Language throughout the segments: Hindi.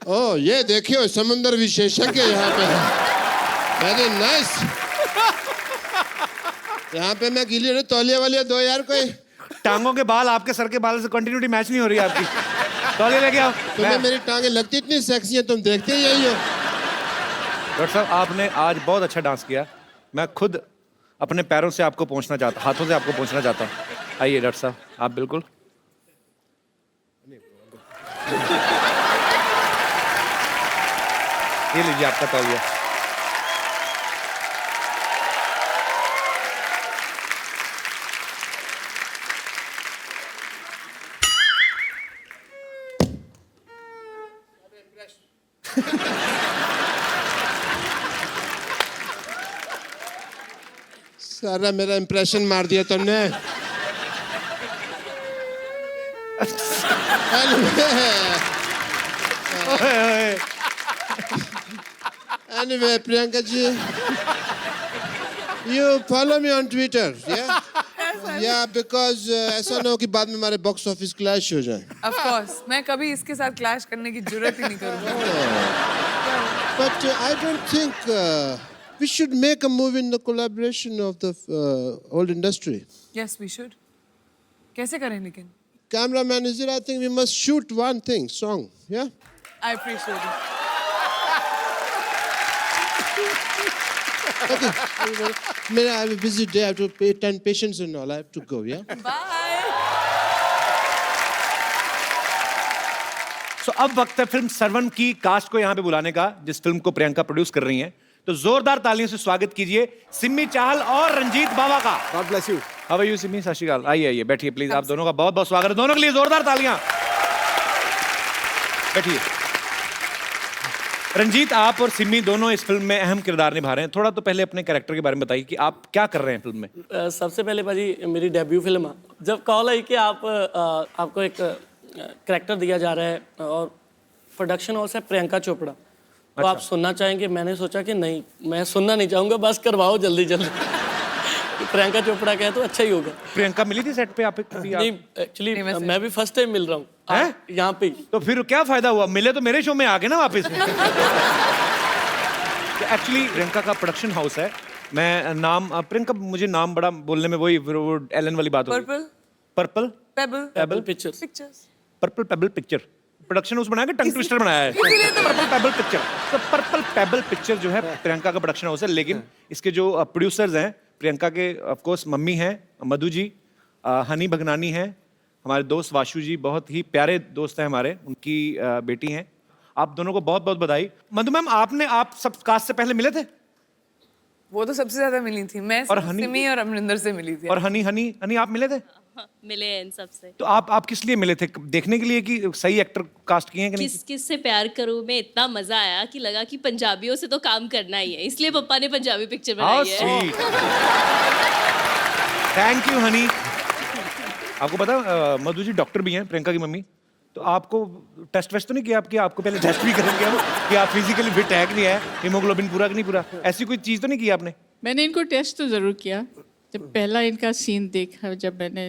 ओह ये देखियो समुद्र विशेषज्ञ यहाँ पे है। Very nice. यहाँ पे मैं गीली रही तौलिया वालिया दो यार कोई। टांगों के बाल आपके सर के बाल से कंटिन्यूटी मैच नहीं हो रही आपकी। तौलिया लेके आओ। तुम्हें मेरी टांगे लगती इतनी सेक्सी है, तुम देखते ही यही हो। डॉक्टर साहब आपने आज बहुत अच्छा डांस किया। मैं खुद अपने पैरों से आपको पहुंचना चाहता, हाथों से आपको पहुंचना चाहता हूँ। आइए डॉक्टर साहब आप बिल्कुल। ये लीजिए आपका तौलिया। सारा मेरा इंप्रेशन मार दिया तुमने। Anyway, Priyanka ji, you follow me on Twitter, yeah? Yeah, because ऐसा ना हो कि बाद में हमारे बॉक्स ऑफिस क्लैश हो जाए। Of course, मैं कभी इसके साथ क्लैश करने की जरूरत ही नहीं करूँगा। But I don't think we should make a movie in the collaboration of the whole industry. Yes, we should. कैसे करें लेकिन? Cameraman is there. I think we must shoot one thing, song, yeah? I appreciate it. Okay. I have a busy day. I have to attend patients and all. I have to go, yeah? Bye. So, अब वक्त है फिल्म सर्वन की कास्ट को यहाँ पे बुलाने का, जिस फिल्म को प्रियंका प्रोड्यूस कर रही हैं। तो जोरदार तालियों से स्वागत कीजिए सिमी चाहल और रंजीत बावा का। God bless you. How are you Simi? सत श्री अकाल। आइए आइए बैठिए प्लीज। आप दोनों का बहुत बहुत स्वागत है। दोनों के लिए जोरदार तालियां। बैठिए। रंजीत आप और सिमी दोनों इस फिल्म में अहम किरदार निभा रहे हैं। थोड़ा तो पहले अपने कैरेक्टर के बारे में बताइए कि आप क्या कर रहे हैं फिल्म में। सबसे पहले भाजी मेरी डेब्यू फिल्म है। जब कॉल आई कि आपको एक कैरेक्टर दिया जा रहा है और प्रोडक्शन हाउस है प्रियंका चोपड़ा, तो आप सुनना चाहेंगे? मैंने सोचा कि नहीं, मैं सुनना नहीं चाहूँगा, बस करवाओ जल्दी जल्दी। प्रियंका चोपड़ा कहे तो अच्छा ही होगा। प्रियंका मिली थी सेट पे आप? नहीं, एक्चुअली मैं भी फर्स्ट टाइम मिल रहा हूँ यहाँ पे। तो फिर क्या फायदा हुआ? मिले तो मेरे शो में आके ना वापस। एक्चुअली प्रियंका का प्रोडक्शन हाउस है। मैं नाम प्रियंका, मुझे नाम बड़ा बोलने में वही वो एलन वाली बात होगी। Purple payable pictures. Purple payable picture production house बनाया कि टंग ट्विस्टर बनाया है? Purple payable picture. तो पर्पल पेबल पिक्चर जो है प्रियंका का प्रोडक्शन हाउस है, लेकिन इसके जो प्रोड्यूसर्स हैं प्रियंका के ऑफ कोर्स मम्मी हैं मधु जी, हनी भगनानी हैं, हमारे दोस्त वाशु जी, बहुत ही प्यारे दोस्त हैं हमारे, उनकी बेटी हैं। आप दोनों को बहुत बहुत बधाई। मधु मैम आप सब कास्ट से पहले मिले थे? वो तो सबसे ज्यादा मिली थी मैं, और हनी? सिमी और अमरिंदर से मिली थी। और हनी आप मिले थे? मिले हैं इन सबसे। तो आप किस लिए मिले थे? देखने के लिए कि सही एक्टर कास्ट किए हैं कि नहीं? किस से प्यार करूं में इतना मजा आया कि लगा कि पंजाबियों से तो काम करना ही है, इसलिए पप्पा ने पंजाबी पिक्चर बनाई है। Thank you Honey. आपको पता मधु जी डॉक्टर भी हैं, प्रियंका की मम्मी। तो आपको टेस्ट वेस्ट तो नहीं किया? आपको पहले टेस्ट भी करेंगे हम कि आप फिजिकली फिट है कि नहीं है, हीमोग्लोबिन पूरा कि नहीं पूरा, ऐसी कोई चीज़ तो नहीं की आपने? मैंने इनको टेस्ट तो ज़रूर किया। जब पहला इनका सीन देखा, जब मैंने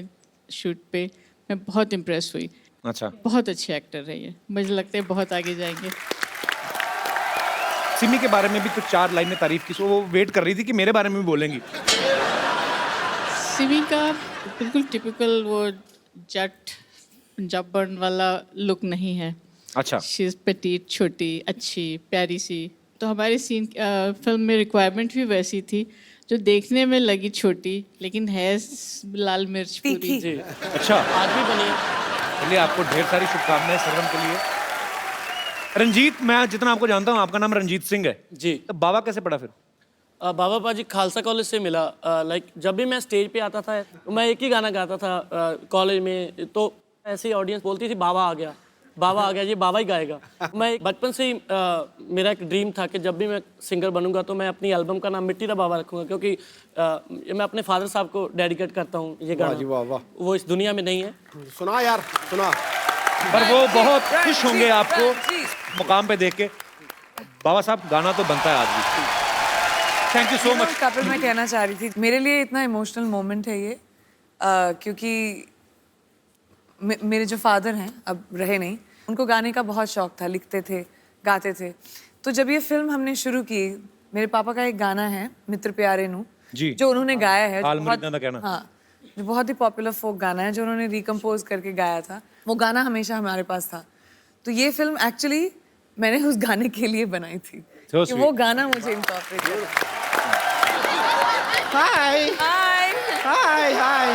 शूट पे, मैं बहुत इम्प्रेस हुई। अच्छा, बहुत अच्छे एक्टर रहे हैं, मुझे लगता है बहुत आगे जाएंगे। सिमी के बारे में भी तो 4 लाइन में तारीफ की, सो वो वेट कर रही थी कि मेरे बारे में भी बोलेंगी। सिमी का बिल्कुल टिपिकल वो जट पंजाबन वाला लुक नहीं है। अच्छा, शी इज़ पेटीट, छोटी, अच्छी, प्यारी सी। तो हमारे सीन फिल्म में रिक्वायरमेंट भी वैसी थी, जो देखने में लगी छोटी लेकिन है लाल मिर्च पूरी। जी अच्छा। आज भी बनी है। चलिए आपको ढेर सारी शुभकामनाएं सर्वन के लिए। रंजीत, मैं जितना आपको जानता हूँ आपका नाम रंजीत सिंह है जी। तो बाबा कैसे पड़ा फिर? बाबा पाजी खालसा कॉलेज से मिला। लाइक जब भी मैं स्टेज पे आता था मैं एक ही गाना गाता था कॉलेज में, तो ऐसी ऑडियंस बोलती थी बाबा आ गया, बाबा आ गया, ये बाबा ही गाएगा। मैं बचपन से ही मेरा एक ड्रीम था कि जब भी मैं सिंगर बनूंगा तो मैं अपनी एल्बम का नाम मिट्टी दा बाबा रखूंगा, क्योंकि मैं अपने फादर साहब को डेडिकेट करता हूँ ये गाना। वाह वाह। वो इस दुनिया में नहीं है। सुना यार, सुना। पर वो बहुत खुश होंगे आपको मुकाम पे देख के। बाबा साहब गाना तो बनता है आज भी। Thank you so much. Kapil, मैं कहना चाह रही थी, मेरे लिए इतना इमोशनल मोमेंट है ये, क्योंकि मेरे जो फादर हैं अब रहे नहीं, उनको गाने का बहुत शौक था, लिखते थे, गाते थे। तो जब ये फिल्म हमने शुरू की, मेरे पापा का एक गाना है मित्र प्यारे नू जी। जो उन्होंने गाया है, जो हाल बहुत- मरीदा दा कहना। हाँ, जो बहुत ही पॉपुलर फोक गाना है जो उन्होंने रिकम्पोज करके गाया था। वो गाना हमेशा हमारे पास था। तो ये फिल्म एक्चुअली मैंने उस गाने के लिए बनाई थी So कि वो sweet. गाना मुझे इनकॉर्पोरेट किया। Hi. हाय Hi. Hi.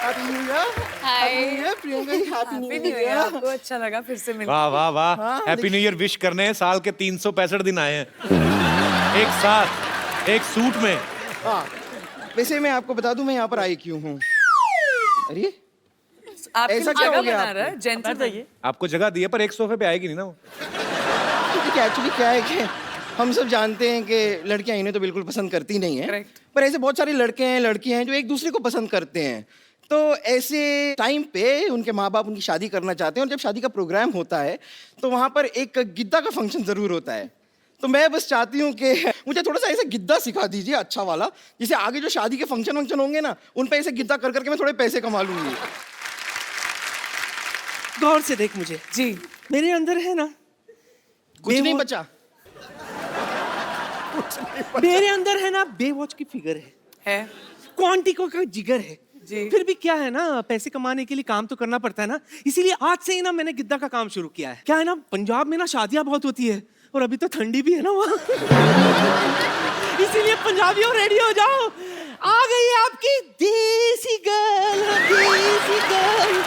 Happy New Year. हाय New Year, Priyanka ji, Happy New happy new year. Year. आपको अच्छा लगा फिर से मिलकर? वाह वाह वाह, हैप्पी न्यू ईयर विश करने साल के 365 दिन आए हैं एक साथ एक सूट में। हाँ, वैसे मैं आपको बता दूं मैं यहाँ पर आई क्यों हूँ। अरे आपके ऐसा लिए क्या हो जगह गया बना रहा है बैठ जेंटलमैन। जाइए। आपको जगह दी है पर एक सोफे पे आएगी नहीं ना वो। देखिए एक्चुअली क्या है कि हम सब जानते हैं कि लड़कियां इन्हें तो बिल्कुल पसंद करती नहीं है, Correct. पर ऐसे बहुत सारे लड़के हैं लड़कियां हैं जो एक दूसरे को पसंद करते हैं। तो ऐसे टाइम पे उनके माँ बाप उनकी शादी करना चाहते हैं और जब शादी का प्रोग्राम होता है तो वहाँ पर एक गिद्दा का फंक्शन ज़रूर होता है। तो मैं बस चाहती हूँ कि मुझे थोड़ा सा ऐसा गिद्दा सिखा दीजिए अच्छा वाला, जिससे आगे जो शादी के फंक्शन वंक्शन होंगे ना उन पे ऐसे गिद्दा कर करके मैं थोड़े पैसे कमा लूंगी। गौर से देख मुझे, जी मेरे अंदर है ना, कुछ नहीं बचा। मेरे अंदर है ना बेवॉच की फिगर है, क्वांटिको का जिगर है जी। फिर भी क्या है ना, पैसे कमाने के लिए काम तो करना पड़ता है ना, इसीलिए आज से ही ना मैंने गिद्दा का काम शुरू किया है। क्या है ना, पंजाब में ना शादियां बहुत होती है और अभी तो ठंडी भी है ना वहाँ इसीलिए पंजाबियों रेडी हो जाओ, आ गई है आपकी देसी गर्ल, देसी गर्ल।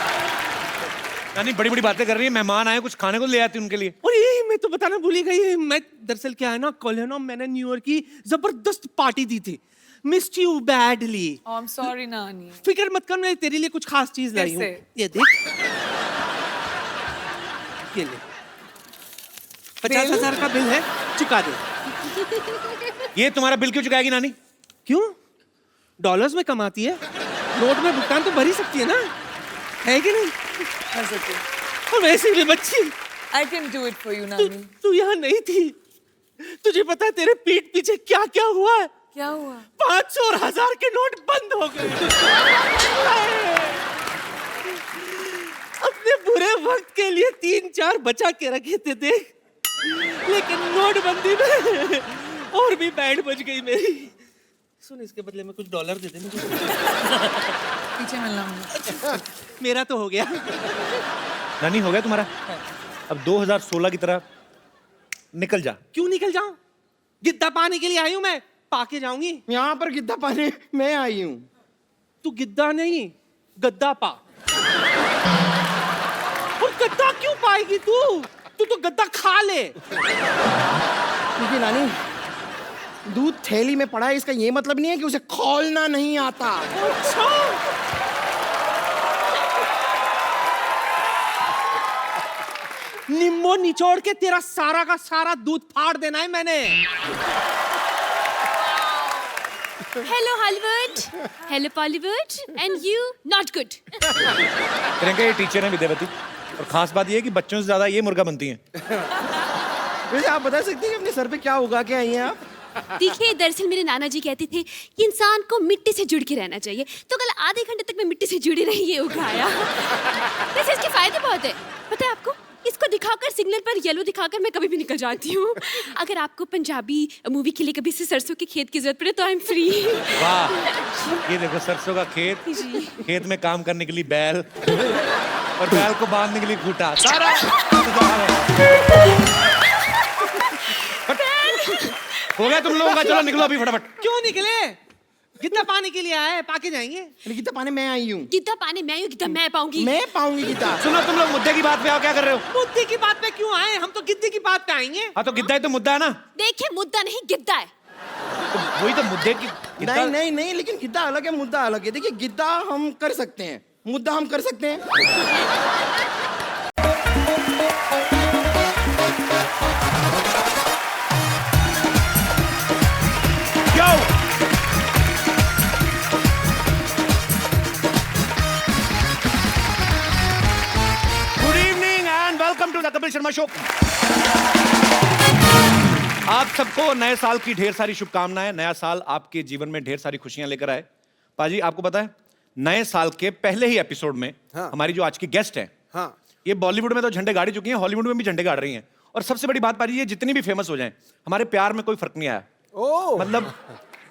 यानी बड़ी बड़ी बातें कर रही है, मेहमान आए कुछ खाने को ले आती उनके लिए। और ये मैं तो बताना भूल ही गई, मैं दरअसल क्या है ना, कल है ना मैंने न्यू ईयर की जबरदस्त पार्टी दी थी, missed you badly. I am sorry नानी। फिक्र मत कर, मैं तेरे लिए कुछ खास चीज लाई हूँ, कैसे? ये देख, ये ले, 50,000 का बिल है, चुका दे। ये तुम्हारा बिल क्यों चुकाएगी नानी? क्यों? डॉलर्स में कमाती है, नोट में भुगतान तो भर ही सकती है ना, है कि नहीं? और वैसे भी बच्ची, I can do it for you तू नानी। तू यहाँ नहीं थी, तुझे पता है तेरे पीठ पीछे क्या क्या हुआ है? क्या हुआ? 500 और 1000 के नोट बंद हो गए। अपने बुरे वक्त के लिए 3-4 बचा के रखे थे देख, लेकिन नोटबंदी में और भी बैंड बज गई मेरी। सुन, इसके बदले में कुछ डॉलर दे दे मुझे। पीछे मिलना मुझे। मेरा तो हो गया। नानी हो गया तुम्हारा? अब 2016 की तरह निकल जा। क्यों निकल जाऊं? गिद्दा पाने के लिए आई हूं मैं, पाके जाऊंगी। यहाँ पर गिद्दा पाने मैं आई हूँ। तू गिद्दा नहीं, गद्दा पा। और गद्दा क्यों पाएगी तू? तू तो गद्दा खा ले। क्योंकि नानी दूध थैली में पड़ा है, इसका ये मतलब नहीं है कि उसे खोलना नहीं आता। अच्छा, निम्बो निचोड़ के तेरा सारा का सारा दूध फाड़ देना है मैंने। Hello Hollywood, hello Bollywood and you not good. Priyanka ये टीचर है विद्यावती, और खास बात ये है कि बच्चों से ज्यादा ये मुर्गा बनती हैं। वैसे आप बता सकती हैं कि अपने सर पे क्या उगा के आई हैं आप? देखिए, दरअसल मेरे नाना जी कहते थे कि इंसान को मिट्टी से जुड़ के रहना चाहिए, तो कल आधे घंटे तक मैं मिट्टी से जुड़ी रही, ये उगाया। वैसे इसके फायदे बहुत है, पता है आपको? इसको दिखाकर, सिग्नल पर येलो दिखाकर मैं कभी भी निकल जाती हूँ। अगर आपको पंजाबी मूवी के लिए कभी से सरसों के खेत की जरूरत पड़े तो आई एम फ्री। वाह, ये देखो सरसों का खेत, खेत में काम करने के लिए बैल, और बैल को बांधने के लिए खूंटा, सारा हो गया तुम लोगों का। चलो निकलो अभी फटाफट। क्यों निकले? गिद्दा पाने के लिए आया है, पाके जाएंगे। अरे गिद्दा पाने मैं आई हूँ। गिद्दा पाने मैं हूँ, गिद्दा मैं पाऊंगी। मैं पाऊंगी गिद्दा। सुनो तुम लोग मुद्दे की बात पे आओ, क्या कर रहे हो? मुद्दे की बात पे क्यों आए? हम तो गिद्दे की बात पे आएंगे। हाँ तो गिद्दा ही तो मुद्दा है ना। देखिए, मुद्दा नहीं गिद्दा है। तो वही तो मुद्दे की नहीं नहीं नहीं, लेकिन गिद्दा अलग है, मुद्दा अलग है। देखिए गिद्दा हम कर सकते हैं, मुद्दा हम कर सकते हैं। Yo! Good evening and welcome to the Kapil Sharma show. आप सबको नए साल की ढेर सारी शुभकामनाएं। नया साल आपके जीवन में ढेर सारी खुशियां लेकर आए। पाजी आपको पता है, नए साल के पहले ही एपिसोड में हमारी जो आज की गेस्ट है, ये बॉलीवुड में तो झंडे गाड़ी चुकी हैं, हॉलीवुड में भी झंडे गाड़ रही हैं। और सबसे बड़ी बात पाजी, ये जितनी भी फेमस हो जाएं, हमारे प्यार में कोई फर्क नहीं आया। मतलब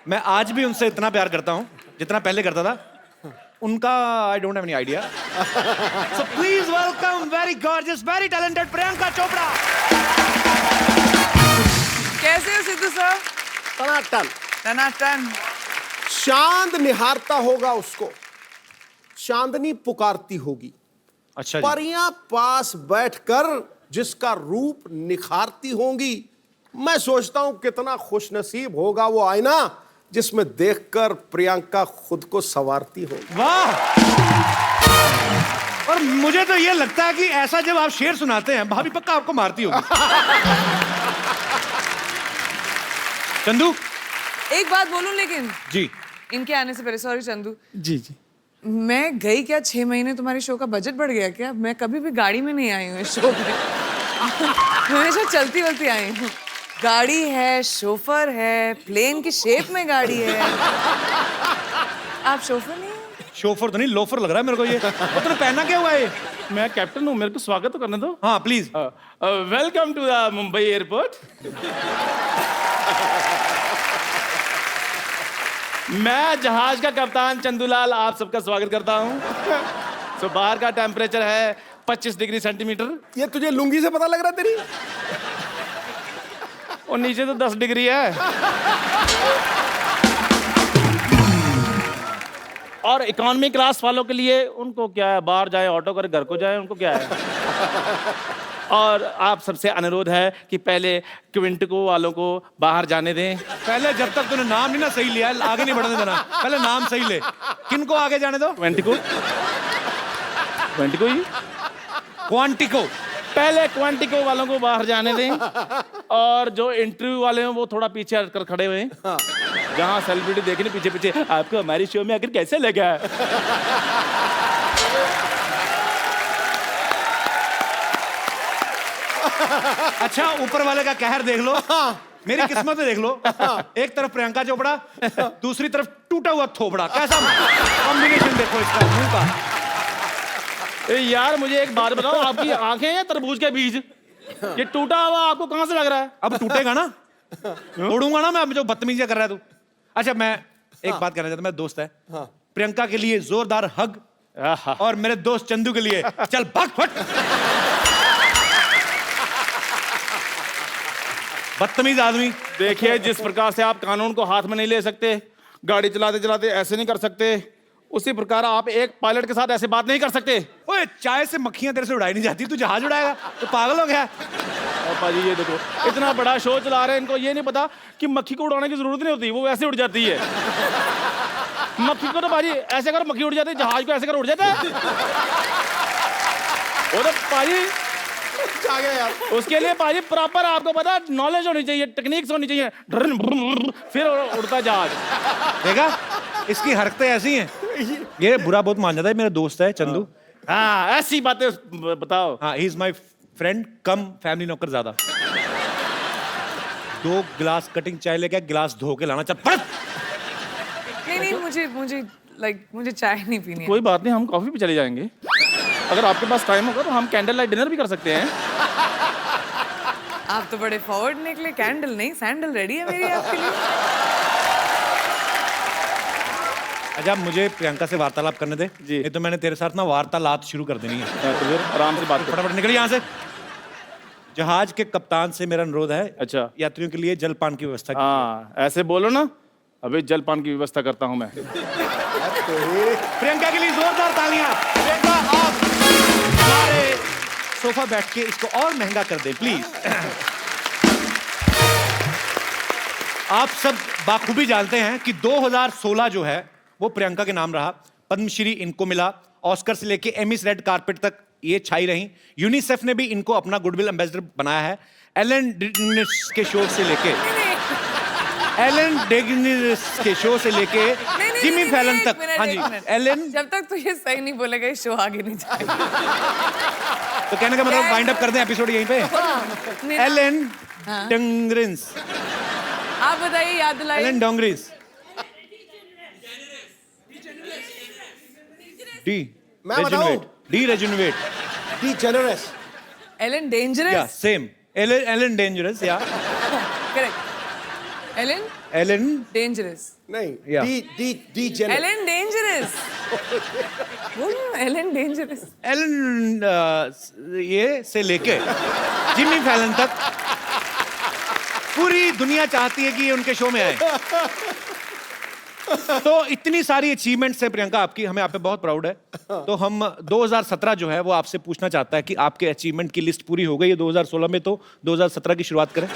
मैं आज भी उनसे इतना प्यार करता हूं जितना पहले करता था। उनका I don't have any idea. So please welcome very gorgeous, very talented Priyanka Chopra. कैसे हो सिद्धू सर? टनाटन। टनाटन। चांद निहारता होगा उसको, चांदनी पुकारती होगी। अच्छा जी। परियां पास बैठकर जिसका रूप निखारती होंगी। मैं सोचता हूं कितना खुशनसीब होगा वो आईना जिसमें देखकर प्रियंका खुद को संवारती होगी। वाह। और मुझे तो ये लगता है कि ऐसा जब आप शेर सुनाते हैं, भाभी पक्का आपको मारती होगी। चंदू, एक बात बोलूं लेकिन जी, इनके आने से पहले, सॉरी चंदू, जी जी। मैं गई क्या 6 महीने, तुम्हारे शो का बजट बढ़ गया क्या? मैं कभी भी गाड़ी में नहीं आई हूँ इस शो में। हमेशा चलती वलती आई हूँ। गाड़ी है, शोफर है, प्लेन की शेप में गाड़ी है। आप शोफर नहीं हैं? शोफर तो नहीं, लोफर लग रहा है मेरे को ये। और तूने पहना क्या हुआ है ये? मैं कैप्टन हूँ, मेरे को स्वागत तो करने दो। हाँ please. Welcome to the Mumbai airport. मैं जहाज का कप्तान चंदूलाल आप सबका स्वागत करता हूँ। तो बाहर का टेम्परेचर है 25 डिग्री सेंटीमीटर ये तुझे लुंगी से पता लग रहा है तेरी? और नीचे तो 10 डिग्री है। और इकोनॉमी क्लास वालों के लिए उनको क्या है, बाहर जाए ऑटो करे घर को जाए, उनको क्या है। और आप सबसे अनुरोध है कि पहले क्विंटिको वालों को बाहर जाने दें। पहले जब तक तूने नाम नहीं ना सही लिया, आगे नहीं बढ़ने देना। पहले नाम सही ले। किनको आगे जाने दो? क्विंटिको, क्विंटिको ही, क्वांटिको। पहले क्वांटिको वालों को बाहर जाने दें। और जो इंटरव्यू वाले हैं वो थोड़ा पीछे हटकर खड़े हुए हैं। जहां सेलिब्रिटी देखने पीछे पीछे, आपको हमारी शो में आकर कैसे लगा? अच्छा, ऊपर वाले का कहर देख लो, मेरी किस्मत में देख लो। एक तरफ प्रियंका चोपड़ा, दूसरी तरफ टूटा हुआ थोबड़ा। कैसा कॉम्बिनेशन देखो इसका मुंह का। ए यार मुझे एक बात बताओ, आपकी आंखें हैं तरबूज के बीज? ये टूटा हुआ आपको कहां से लग रहा है? अब टूटेगा ना, तोड़ूंगा ना मैं, जो बदतमीजी कर रहा है तू। अच्छा, मैं एक बात कहना चाहता हूं, मेरा दोस्त है, प्रियंका के लिए जोरदार हग, और मेरे दोस्त चंदू के लिए चल भाग फट। बदतमीज आदमी। देखिए, जिस प्रकार से आप कानून को हाथ में नहीं ले सकते, गाड़ी चलाते चलाते ऐसे नहीं कर सकते, उसी प्रकार आप एक पायलट के साथ ऐसे बात नहीं कर सकते। ओए, चाय से मक्खियां तेरे से उड़ाई नहीं जाती, तू जहाज उड़ाएगा? तो पागल हो गया। और पाजी ये देखो, इतना बड़ा शो चला रहे हैं, इनको ये नहीं पता कि मक्खी को उड़ाने की जरूरत नहीं होती, वो वैसे उड़ जाती है। मक्खी को तो पाजी ऐसे कर मक्खी उड़ जाती है, जहाज को ऐसे कर उड़ जाता है। वो तो पाजी आ गया यार। उसके लिए पाजी प्रॉपर आपको पता नॉलेज होनी चाहिए, टेक्निक्स होनी चाहिए, फिर उड़ता जहाज। देखा, इसकी हरकतें ऐसी हैं। ये बुरा बहुत मान जाता है। मेरा दोस्त है चंदू। हाँ, ऐसी बातें बताओ। हाँ, he is my friend come family नौकर ज्यादा। 2 गिलास कटिंग चाय लेके गिलास धो के लाना। चल पढ़। नहीं, मुझे चाय नहीं पीनी है। कोई बात नहीं, हम कॉफी पे चले जाएंगे। अगर आपके पास टाइम होगा तो हम कैंडल लाइट डिनर भी कर सकते हैं। आप तो बड़े फॉरवर्ड निकले। कैंडल नहीं, सैंडल रेडी है मेरी आपके लिए। अच्छा, मुझे प्रियंका से वार्तालाप करने दे जी। नहीं तो मैंने तेरे साथ ना वार्तालाप शुरू कर देनी है। तो फिर आराम से बात करो। फटाफट निकल यहाँ से। जहाज के कप्तान से मेरा अनुरोध है, अच्छा, यात्रियों के लिए जलपान की व्यवस्था हाँ, ऐसे बोलो ना। अभी जलपान की व्यवस्था करता हूँ मैं। प्रियंका के लिए जोरदार तालियां। प्रियंका, आप हमारे सोफा बैठ के इसको और महंगा कर दें प्लीज। आप सब बाखूबी जानते हैं कि 2016 जो है वो प्रियंका के नाम रहा। पद्मश्री इनको मिला, ऑस्कर से लेके एमिस रेड कारपेट तक ये छाई रही। यूनिसेफ ने भी इनको अपना गुडविल एम्बेसडर बनाया है। एलन डेगेनिस के शो से लेके जिमी फैलन तक। हाँ जी, एलन। जब तक तू ये सही नहीं बोलेगा, ये शो आगे नहीं जाएगा। तो कहने का मतलब वाइंड अप कर दें एपिसोड यहीं पे। एलन डेगेनिस। आप बताइए, याद दिलाइए। एलन डेगेनिस। मैं बताऊं? डी रेजुनवेट। Degenerous. एलन या डेंजरस सेम एलन डेंजरस या करेक्ट एलन एलन डेंजरस नहीं, Yeah. degenerous. एलन डेंजरस बोलो एलन डेंजरस एलन ये से लेके जिमी फैलन तक पूरी दुनिया चाहती है कि ये उनके शो में आए। तो इतनी सारी अचीवमेंट्स है प्रियंका आपकी, हमें आप पे बहुत प्राउड है। तो हम 2017 जो है वो आपसे पूछना चाहता है कि आपके अचीवमेंट की लिस्ट पूरी हो गई है 2016 में, तो 2017 की शुरुआत करें।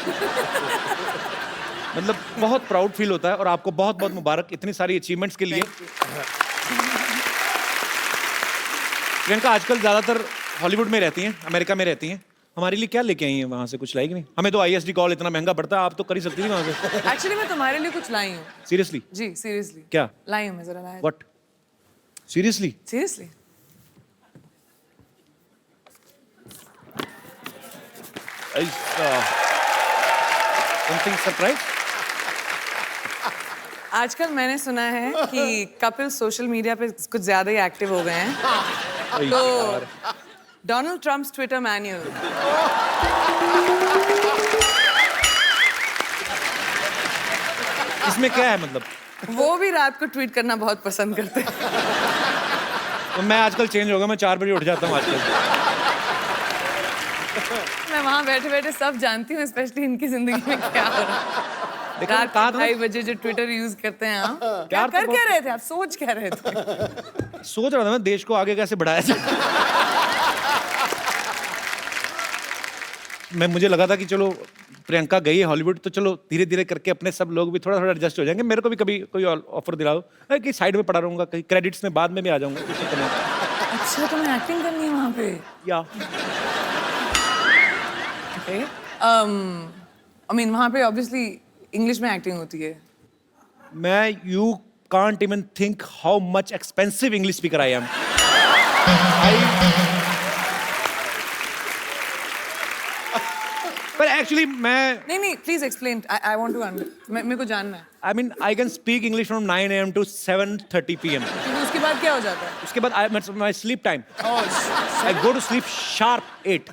मतलब बहुत प्राउड फील होता है और आपको बहुत बहुत मुबारक इतनी सारी अचीवमेंट्स के लिए। प्रियंका आजकल ज्यादातर हॉलीवुड में रहती हैं, अमेरिका में रहती हैं। हमारे लिए क्या लेके आई हैं वहां से? कुछ लाई कि नहीं? हमें तो ISD कॉल इतना महंगा पड़ता है, आप तो कर ही सकती थी वहां से। एक्चुअली मैं तुम्हारे लिए कुछ लाई हूँ। सीरियसली? जी सीरियसली क्या लाई हूँ मैं, जरा लाई। What? Seriously? Seriously something surprise? आजकल मैंने सुना है कि कपिल सोशल मीडिया पे कुछ ज्यादा ही एक्टिव हो गए हैं। तो डोनाल्ड ट्रम्प्स ट्विटर मैन्यूअल इसमें क्या है मतलब? वो भी रात को ट्वीट करना बहुत पसंद करते हैं। तो मैं आजकल चेंज हो गया, मैं 4 बजे उठ जाता हूँ आजकल। मैं वहाँ बैठे बैठे सब जानती हूँ, स्पेशली इनकी जिंदगी में क्या हो रहा है। देखो, रात कहा के था 2:30 बजे जो ट्विटर यूज करते हैं आप, क्या यार तो कर क्या रहे थे आप? सोच क्या रहे थे? सोच रहा था मैं देश को आगे कैसे बढ़ाया जाए। मुझे लगा था कि चलो प्रियंका गई है हॉलीवुड, तो चलो धीरे धीरे करके अपने सब लोग भी थोड़ा थोड़ा एडजस्ट हो जाएंगे। मेरे को भी कभी कोई ऑफर दिलाओ, कि साइड में पड़ा रहूंगा, कहीं क्रेडिट्स में बाद में भी आ जाऊंगा। कुछ नहीं करना। अच्छा तुम्हें एक्टिंग करनी है वहाँ पे? या आई मीन वहाँ पे ऑब्वियसली इंग्लिश में एक्टिंग होती है। मैं you can't even think how much expensive English speaker I am. पर एक्चुअली मैं नहीं please explain, I want to मेरे को जानना है। I mean I can speak English from 9 AM to 7:30 PM। क्योंकि उसके बाद क्या हो जाता है? उसके बाद my sleep time, I go to sleep sharp 8,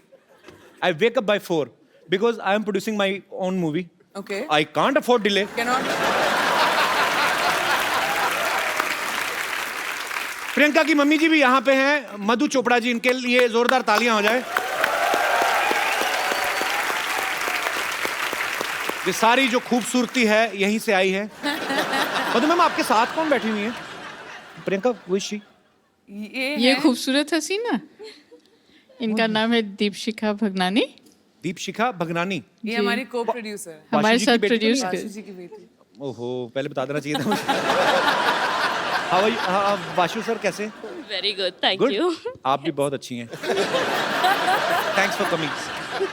I wake up by 4 because I am producing my own movie. Okay I can't afford delay. Cannot. Priyanka की मम्मी जी भी यहाँ पे हैं, मधु चोपड़ा जी, इनके लिए जोरदार तालियां हो जाए। ये सारी जो खूबसूरती है यहीं से आई है। मधु मैम आपके साथ कौन बैठी हुई है? प्रियंका विशी। ये खूबसूरत हसीना, इनका नाम है दीपशिखा भगनानी। दीपशिखा भगनानी, ये हमारी को प्रोड्यूसर है, हमारे वाशी जी की साथ बेटी तो प्रोड्यूस नहीं? कर। वाशु जी की बेटी। ओहो, पहले बता देना चाहिए था मुझे। How are you? Washu sir कैसे? Very good, thank good. You. आप भी बहुत अच्छी हैं। Thanks for coming.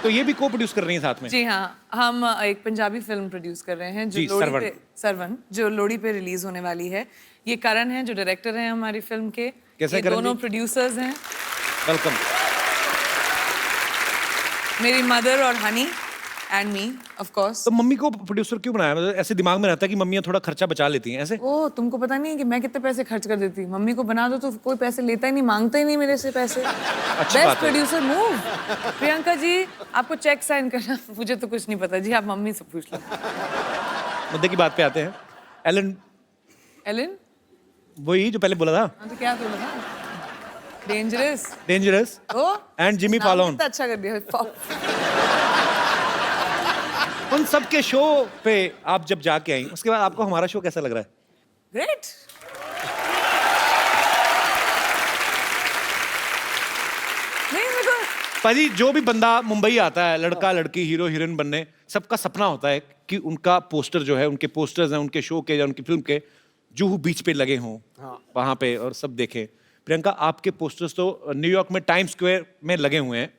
तो ये भी को प्रोड्यूस कर रही हैं साथ में? जी हाँ, हम एक पंजाबी फिल्म प्रोड्यूस कर रहे हैं जो जी, लोड़ी सरवन। पे सरवन जो लोड़ी पे रिलीज होने वाली है। ये करण है जो डायरेक्टर हैं हमारी फिल्म के। कैसे ये करण दोनों जी? प्रोड्यूसर्स हैं, वेलकम। मेरी मदर और honey and me of course. तो मम्मी को प्रोड्यूसर क्यों बनाया? मतलब ऐसे दिमाग में रहता है कि मम्मियाँ थोड़ा खर्चा बचा लेती हैं ऐसे? ओ तुमको पता नहीं है कि मैं कितने पैसे खर्च कर देती। मम्मी को बना दो तो कोई पैसे लेता ही नहीं, मांगता ही नहीं मेरे से पैसे। अच्छी बात बेस्ट है। Producer move. प्रियंका जी आपको चेक साइन करना, मुझे तो कुछ नहीं पता जी, आप मम्मी से पूछ लो। मुद्दे की बात पे आते हैं। एलन, एलन वही जो पहले बोला था, हाँ तो क्या बोला था? Dangerous. Dangerous oh and Jimmy नाम फॉलोन। कितना अच्छा कर दिया। उन सब के शो पे आप जब जाके आई, उसके बाद आपको हमारा शो कैसा लग रहा है? ग्रेट। नहीं मेरे को पाजी, जो भी बंदा मुंबई आता है, लड़का लड़की, हीरो हीरोइन बनने, सबका सपना होता है कि उनका पोस्टर जो है, उनके पोस्टर्स हैं उनके शो के या उनकी फिल्म के, जुहू बीच पे लगे हों वहां पे और सब देखें। प्रियंका आपके पोस्टर्स तो न्यूयॉर्क में टाइम स्क्वायर में लगे हुए हैं।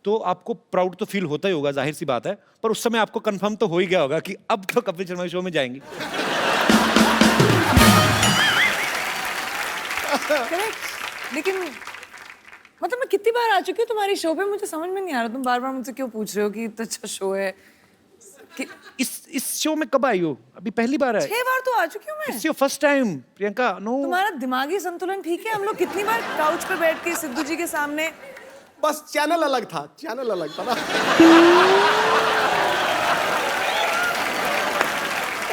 तो आपको प्राउड तो फील होता ही होगा, जाहिर सी बात है, पर उस समय आपको कंफर्म तो हो ही गया होगा कि अब तो कपिल शर्मा शो में जाएंगी। करेक्ट। लेकिन मतलब मैं कितनी बार आ चुकी हूँ तुम्हारी शो पे, मुझे समझ में नहीं आ रहा तुम बार बार मुझसे क्यों पूछ रहे हो कि इतना अच्छा शो है। इस शो में कब आई हो? अभी पहली बार है? 6 बार तो आ चुकी हूँ मैं। It's your first time Priyanka. No, तुम्हारा दिमागी संतुलन ठीक है? हम लोग कितनी बार काउच पे बैठ के सिद्धू जी के सामने बस चैनल अलग था, चैनल अलग था ना।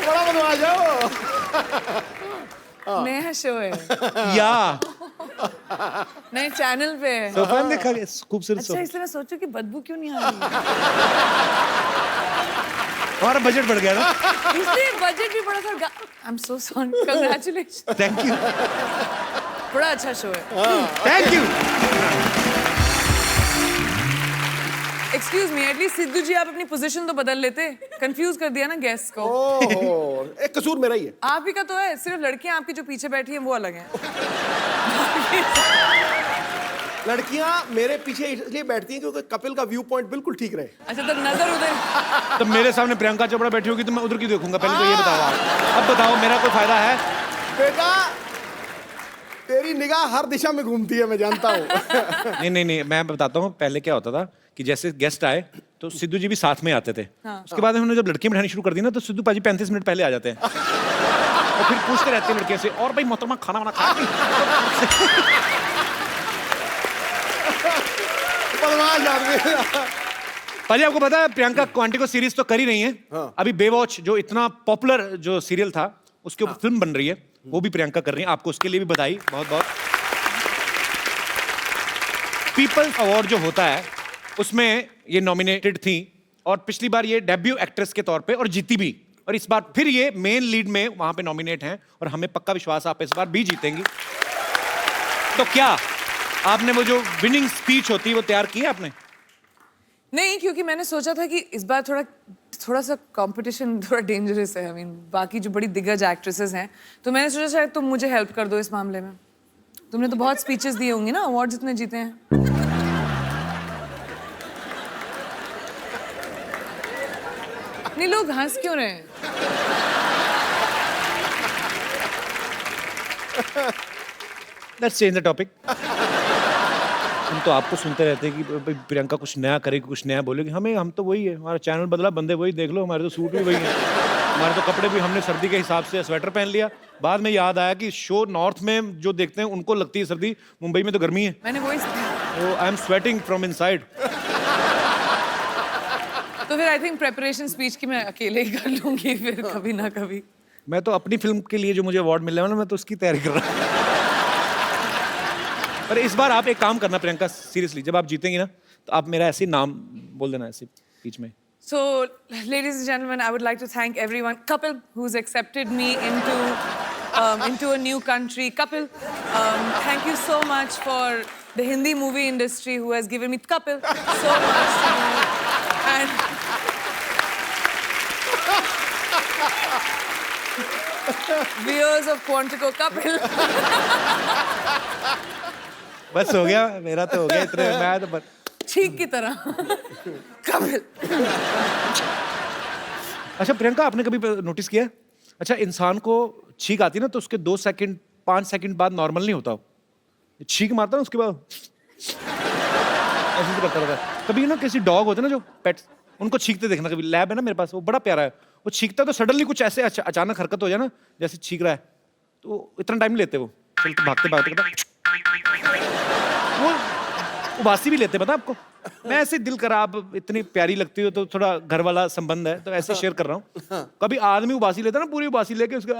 बड़ा बदमाश है वो। नया शो है, या नए चैनल पे है। सोफा में देखा खूबसूरत अच्छा, सोफा। इसलिए मैं सोचू कि बदबू क्यों नहीं आ रही है। हमारा बजट बढ़ गया ना। इसलिए बजट भी बड़ा था। I am so sorry, congratulation. Thank you, बड़ा अच्छा शो है। Thank you. Excuse me, at least Sidhu ji आप अपनी पोजीशन तो बदल लेते। कंफ्यूज कर दिया ना गेस्ट को। ओहो, एक कसूर मेरा ही है। आप ही का तो है, सिर्फ लड़कियां आपकी जो पीछे बैठी हैं वो अलग हैं। लड़कियां मेरे पीछे इसलिए बैठती हैं क्योंकि कपिल का व्यू पॉइंट बिल्कुल ठीक रहे। अच्छा, तो नजर उधर। तो मेरे सामने प्रियंका चोपड़ा बैठी होगी तो मैं उधर की देखूंगा। पहले तो ये बताओ आप। अब बताओ मेरा कोई फायदा है? बेटा, तेरी निगाह हर दिशा में घूमती है, मैं जानता हूँ। नहीं, मैं बताता हूँ। पहले क्या होता था कि जैसे गेस्ट आए तो सिद्धू जी भी साथ में आते थे। उसके बाद हमने जब लड़कियां बिठानी शुरू कर दी ना, तो सिद्धू पाजी 35 मिनट पहले आ जाते हैं और फिर पूछते रहते हैं लड़कियों से, और भाई मोहतरमा खाना वाना खा ली? बदमाश आदमी। पाजी आपको पता है प्रियंका क्वांटिको सीरीज तो कर ही नहीं है। अभी बेवॉच जो इतना पॉपुलर जो सीरियल था उसके ऊपर फिल्म बन रही है, वो भी प्रियंका कर रही है। आपको उसके लिए भी बधाई, बहुत बहुत। पीपल्स अवार्ड जो होता है उसमें ये नॉमिनेटेड थी और पिछली बार ये डेब्यू एक्ट्रेस के तौर पे और जीती भी, और इस बार फिर ये मेन लीड में वहां पे नॉमिनेट हैं और हमें पक्का विश्वास है आप इस बार भी जीतेंगी। तो क्या आपने वो जो विनिंग स्पीच होती है वो तैयार की है आपने? नहीं, क्योंकि मैंने सोचा था कि इस बार थोड़ा सा कंपटीशन थोड़ा डेंजरस है। आई मीन बाकी जो बड़ी दिग्गज एक्ट्रेसेस हैं, तो मैंने सोचा शायद तुम मुझे हेल्प कर दो इस मामले में। तुमने तो बहुत स्पीचेस दिए होंगी ना, अवार्ड जितने जीते हैं। नहीं, लोग हंस क्यों रहे हैं? Let's change the topic. हम तो आपको सुनते रहते हैं कि भाई प्रियंका कुछ नया करेगी, कुछ नया बोलेगी। हम तो वही है, हमारा चैनल बदला, बंदे वही देख लो। हमारे तो सूट भी वही है, हमारे तो कपड़े भी हमने सर्दी के हिसाब से स्वेटर पहन लिया। बाद में याद आया कि शो नॉर्थ में जो देखते हैं उनको लगती है सर्दी, मुंबई में तो गर्मी है। मैंने वही I am sweating from inside. तो फिर आई थिंक प्रेपरेशन स्पीच की मैं अकेले ही कर लूंगी फिर कभी ना कभी। मैं तो अपनी फिल्म के लिए जो मुझे अवार्ड मिलने वाला, मैं तो उसकी तैयारी कर रहा हूँ। पर इस बार आप एक काम करना प्रियंका, सीरियसली, जब आप जीतेंगी ना तो आप मेरा ऐसे नाम बोल देना ऐसे बीच में। So, ladies and gentlemen, I would like to thank everyone. Kapil, who's accepted me into a new country. Kapil, thank you so much for the Hindi movie industry who has given me Kapil so much to do. And viewers of Quantico, Kapil. बस हो गया, मेरा तो हो गया इतने। मैं तो ठीक की तरह कपिल। अच्छा प्रियंका, आपने कभी नोटिस किया है, अच्छा इंसान को छींक आती है ना तो उसके 2 सेकंड 5 सेकंड बाद नॉर्मल नहीं होता। छींक मारता ना उसके बाद ऐसे करता रहता है। कभी ना किसी डॉग होते ना जो पेट्स, उनको छींकते देखना। कभी लैब है ना मेरे पास, वो बड़ा प्यारा है, वो छींकता तो सडनली कुछ ऐसे अचानक हरकत हो जाए ना, जैसे छींक रहा है, तो इतना टाइम नहीं लेते वो, चलते भागते भागते वो उबासी भी लेते, पता आपको। मैं ऐसे दिल करा, आप इतनी प्यारी लगती हो तो थोड़ा घर वाला संबंध है तो ऐसे शेयर कर रहा हूँ। कभी आदमी उबासी लेता है ना, पूरी उबासी लेके उसका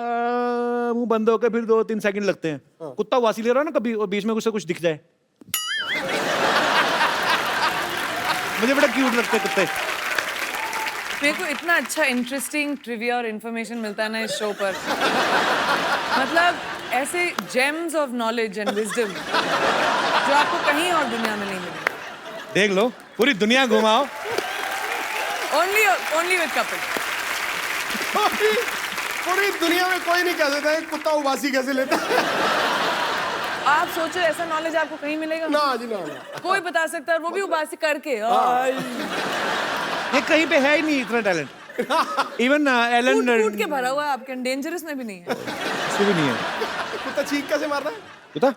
मुंह बंद होकर फिर 2-3 सेकंड लगते हैं। कुत्ता उबासी ले रहा है ना कभी, और बीच में कुछ दिख जाए, मुझे बड़ा क्यूट लगते हैं कुत्ते। मेरे को इतना अच्छा इंटरेस्टिंग ट्रिविया और इन्फॉर्मेशन मिलता है ना इस शो पर। मतलब ऐसे James of knowledge and wisdom जो आपको कहीं और दुनिया में नहीं मिलेगी। देख लो, पूरी दुनिया घुमाओ, ओनली विद कपिल। पूरी दुनिया में कोई नहीं कह सकता है कुत्ता उबासी कैसे लेता है। आप सोचो ऐसा नॉलेज आपको कहीं मिलेगा? ना जी ना। कोई बता सकता है, वो भी उबासी करके। ये कहीं पे है ही नहीं इतना टैलेंट। इवन एलन कूट के भरा हुआ है आपके, डेंजरस में भी नहीं है। उसमें भी नहीं है। कुत्ता चीख कैसे मारता है? कुत्ता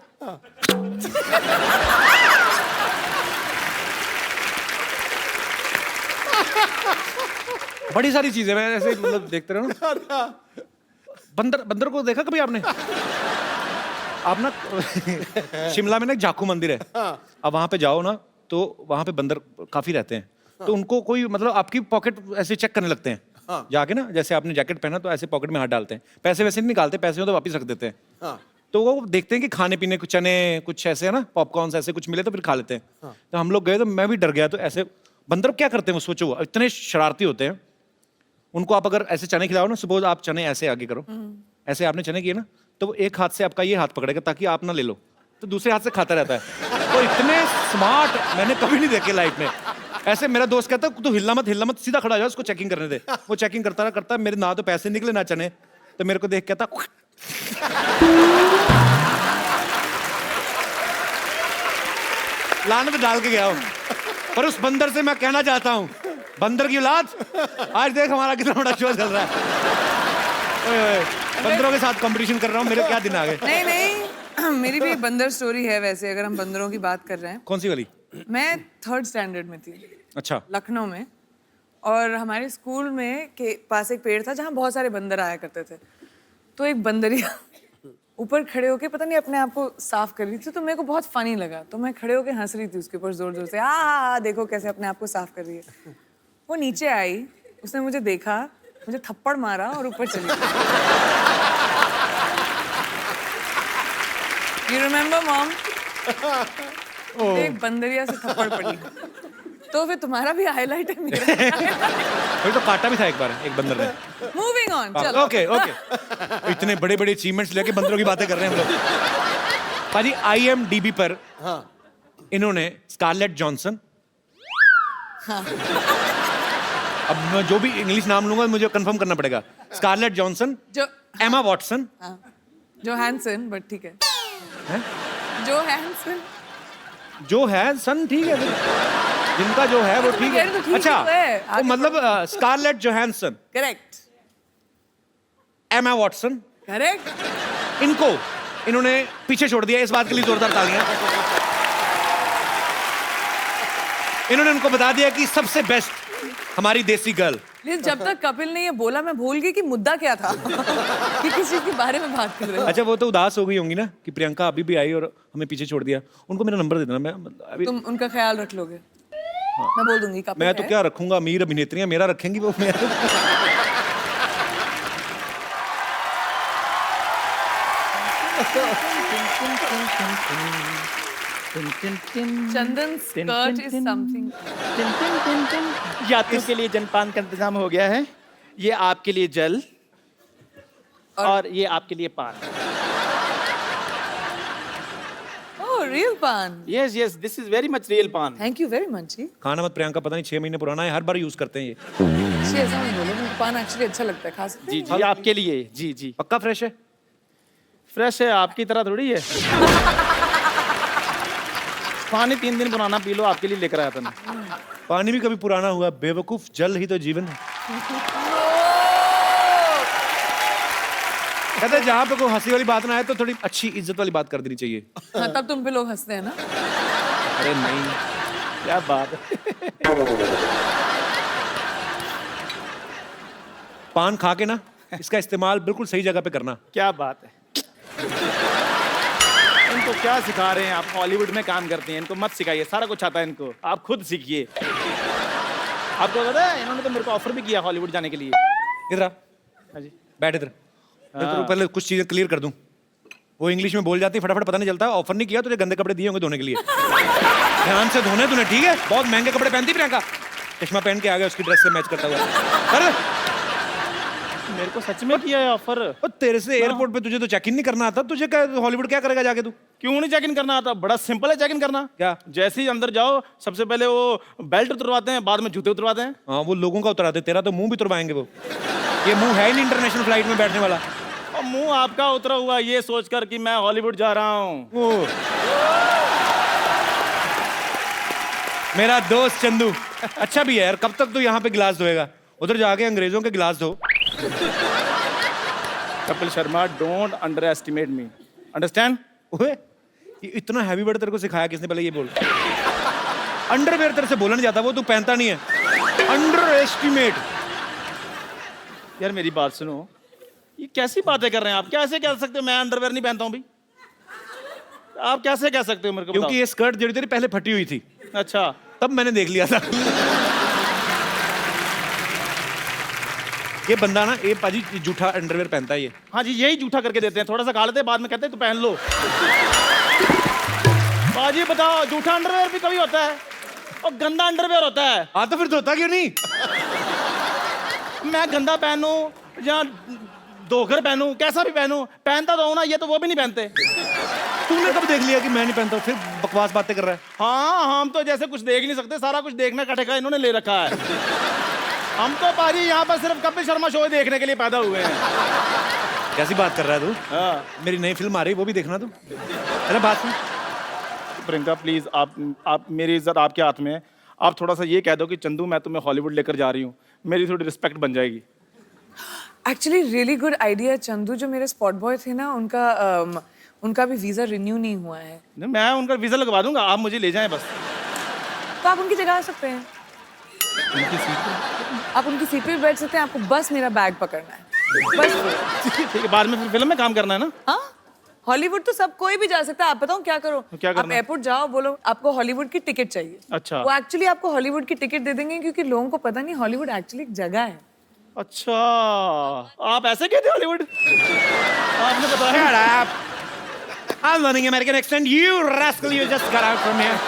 बड़ी सारी चीजें मैं ऐसे मतलब देखते रहो ना। बंदर को देखा कभी आपने? आप ना शिमला में ना एक जाखू मंदिर है, अब वहां पे जाओ ना तो वहाँ पे बंदर काफी रहते हैं, तो उनको कोई मतलब आपकी पॉकेट ऐसे चेक करने लगते हैं जाके ना, जैसे आपने जैकेट पहना तो ऐसे पॉकेट में हाथ डालते हैं, पैसे वैसे नहीं निकालते, पैसे हो तो वापस रख देते हैं। तो वो देखते हैं कि खाने पीने कुछ चने कुछ ऐसे है ना, पॉपकॉर्न ऐसे कुछ मिले तो फिर खा लेते हैं। तो हम लोग गए तो मैं भी डर गया, तो ऐसे बंदर क्या करते हैं वो सोचो, इतने शरारती होते हैं। उनको आप अगर ऐसे चने खिलाओ ना, सपोज आप चने ऐसे आगे करो, ऐसे आपने चने किए ना, तो वो एक हाथ से आपका ये हाथ पकड़ेगा ताकि आप ना ले लो, तो दूसरे हाथ से खाता रहता है। तो इतने स्मार्ट मैंने कभी नहीं देखे लाइफ में। ऐसे मेरा दोस्त कहता तू हिलना मत, सीधा खड़ा हो जा, उसको चेकिंग करने दे। वो चेकिंग करता मेरे ना तो पैसे निकले ना चने, तो मेरे को देख कहता लानत डाल के गया हूं। पर उस बंदर से मैं कहना चाहता हूं, बंदर की औलाद, आज देख हमारा कितना बड़ा शो चल रहा है। ओए ओए, बंदरों के साथ कंपटीशन कर रहा हूं, मेरे क्या दिन आ गए। नहीं मेरी भी एक बंदर स्टोरी है वैसे, अगर हम बंदरों की बात कर रहे हैं। कौन सी वाली? मैं 3rd स्टैंडर्ड में थी, अच्छा, लखनऊ में, और हमारे स्कूल में के पास एक पेड़ था जहाँ बहुत सारे बंदर आया करते थे। तो एक बंदरिया ऊपर खड़े होके पता नहीं अपने आप को साफ कर रही थी, तो मेरे को बहुत फनी लगा, तो मैं खड़े होके हंस रही थी उसके ऊपर जोर जोर से, देखो कैसे अपने आप को साफ कर रही है। वो नीचे आई, उसने मुझे देखा, मुझे थप्पड़ मारा और ऊपर चली गई। You remember, mom? एक बंदरिया से थप्पड़ पड़ी। तो फिर तुम्हारा भी हाईलाइट है, मेरा फिर तो काटा भी था एक बार एक बंदर ने। मूविंग ऑन, चलो। ओके इतने बड़े बड़े अचीवमेंट्स लेके बंदरों की बातें कर रहे हैं हम लोग। पाजी IMDb पर इन्होंने स्कारलेट जॉनसन, अब मैं जो भी इंग्लिश नाम लूंगा मुझे कंफर्म करना पड़ेगा, Scarlett Johansson, Emma Watson, Johansson, but ठीक है, जोहानसन, जो है सन, ठीक है, जिनका जो है वो ठीक है। अच्छा, वो मतलब Scarlett Johansson, correct, Emma Watson, correct, इन्होंने पीछे छोड़ दिया। इस बात के लिए जोरदार तालियां। इन्होंने उनको बता दिया कि सबसे बेस्ट हमारी देसी गर्ल। जब तक कपिल ने ये बोला मैं भूल गई कि मुद्दा क्या था। कि किस चीज के बारे में बात कर रहे हैं। अच्छा, वो तो उदास हो गई होंगी ना कि प्रियंका अभी भी आई और हमें पीछे छोड़ दिया। उनको मेरा नंबर दे देना, मैं अभी तुम उनका ख्याल रख लोगे। मैं बोल दूंगी कपिल मैं तो क्या रखूंगा, अमीर अभिनेत्रियां मेरा रखेंगी वो। चंदन स्कर्ट इज समथिंग। यात्रियों के लिए जलपान का इंतजाम हो गया है। ये आपके लिए जल और ये आपके लिए पान। ओह, रियल पान। Yes yes, this is very much real पान। थैंक यू वेरी मच जी। खाना मत प्रियंका, पता नहीं 6 महीने पुराना है, हर बार यूज करते हैं ये। ऐसा नहीं बोलो, मुझे पान एक्चुअली अच्छा लगता है, खा सकते जी जी, आपके लिए। जी जी, पक्का फ्रेश है? फ्रेश है, आपकी तरह थोड़ी है। पानी 3 दिन पुराना पी लो, आपके लिए लेकर आया था मैं। पानी भी कभी पुराना हुआ बेवकूफ, जल ही तो जीवन है। कहते हैं जहाँ पे कोई हंसी वाली बात ना आए तो थोड़ी अच्छी इज्जत वाली बात कर देनी चाहिए। हाँ, तब तुम पे लोग हंसते हैं ना। अरे नहीं, क्या बात है। पान खा के ना इसका इस्तेमाल बिल्कुल सही जगह पे करना। क्या बात है। इनको क्या सिखा रहे हैं आप? हॉलीवुड में काम करते हैं, इनको मत सिखाइए, सारा कुछ आता है इनको, आप खुद सीखिए। आपको पता है इन्होंने तो मेरे को ऑफर भी किया हॉलीवुड जाने के लिए। इधर आ, हाँ जी, बैठ इधर। तो पहले कुछ चीजें क्लियर कर दूं। वो इंग्लिश में बोल जाती फटाफट, पता नहीं चलता। ऑफर नहीं किया, तुझे गंदे कपड़े दिए होंगे धोने के लिए। ध्यान से धोने तूने, ठीक है? बहुत महंगे कपड़े पहनती प्रियंका। चश्मा पहन के आ गया उसकी ड्रेस से मैच करता हुआ। अरे मेरे को सच में किया है ऑफर। तेरे से एयरपोर्ट पे तुझे तो चेक इन नहीं करना आता, तुझे क्या हॉलीवुड क्या करेगा जाके तू? क्यों नहीं चेक इन करना आता? बड़ा सिंपल है चेक इन करना। क्या? जैसे ही अंदर जाओ सबसे पहले वो बेल्ट उतरवाते हैं, बाद में जूते उतरवाते हैं। हाँ, वो लोगों का उतराते, तेरा तो मुंह भी उतरवाएंगे वो। ये मुंह है ही नहीं इंटरनेशनल फ्लाइट में बैठने वाला। और मुंह आपका उतरा हुआ ये सोचकर कि मैं हॉलीवुड जा रहा हूँ। मेरा दोस्त चंदू अच्छा भी है यार। कब तक तू यहाँ पे गिलास धोएगा? उधर जाके अंग्रेजों के गिलास धो। Kapil Sharma, don't under estimate me, understand? ओए, ये इतना हैवी वर्ड तेरे को सिखाया किसने? पहले ये बोल। अंडरवेयर तेरे से बोला नहीं जाता, वो तू पहनता नहीं है। Under estimate. यार मेरी बात सुनो, ये कैसी बातें कर रहे हैं आप? कैसे कह सकते हो मैं अंडरवेयर नहीं पहनता हूँ भाई? आप कैसे कह सकते हो मेरे को क्योंकि ये स्कर्ट जो तेरी पहले फटी हुई थी, बताओ। अच्छा, तब मैंने देख लिया था। ये बंदा ना, ये पाजी जूठा अंडरवेयर पहनता है ये। हाँ जी, यही जूठा करके देते हैं, थोड़ा सा खा लेते हैं, बाद में कहते हैं तू पहन लो। बाजी बताओ, जूठा अंडरवेयर भी कभी होता है और गंदा अंडरवेयर होता है। हाँ तो फिर धोता क्यों नहीं? मैं गंदा पहनूं या धोकर पहनूं, कैसा भी पहनूं, पहनता तो हूं ना, ये तो वो भी नहीं पहनते। तूने कब देख लिया कि मैं नहीं पहनता हूँ? फिर बकवास बातें कर रहा है। हाँ, हम तो जैसे कुछ देख नहीं सकते, सारा कुछ देखने का ठेका इन्होंने ले रखा है। हम तो पाजी यहाँ पर सिर्फ कपिल शर्मा शो देखने के लिए पैदा हुए हैं। कैसी बात कर रहा है तू? हाँ। मेरी नई फिल्म आ रही है, वो भी देखना तू। अरे बात सुन। प्रियंका प्लीज, आप मेरी इज्जत आपके हाथ में है। आप थोड़ा सा ये कह दो कि चंदू मैं तुम्हें हॉलीवुड लेकर जा रही हूँ, मेरी थोड़ी रिस्पेक्ट बन जाएगी। Actually really good idea Chandu. जो मेरे स्पॉट बॉय थे ना, उनका भी वीजा रिन्यू नहीं हुआ है। नहीं, मैं उनका वीजा लगवा दूंगा, आप मुझे ले जाएं बस। तो आप उनकी जगह आ सकते हैं। आप उनकी सीट पे भी बैठ सकते हैं, आपको बस मेरा बैग पकड़ना है बस। ठीक है, बाद में फिर फिल्म में काम करना है ना। हाँ, हॉलीवुड तो सब कोई भी जा सकता है। आप बताओ क्या करो? क्या करना आप एयरपोर्ट जाओ, बोलो आपको हॉलीवुड की टिकट चाहिए। अच्छा। वो एक्चुअली आपको हॉलीवुड की टिकट दे देंगे, क्योंकि लोगों को पता नहीं हॉलीवुड एक्चुअली एक जगह है। अच्छा, आप ऐसे कहते हॉलीवुड? आपने बताया। Shut up. I'm learning American accent. You rascal, you just got out from here.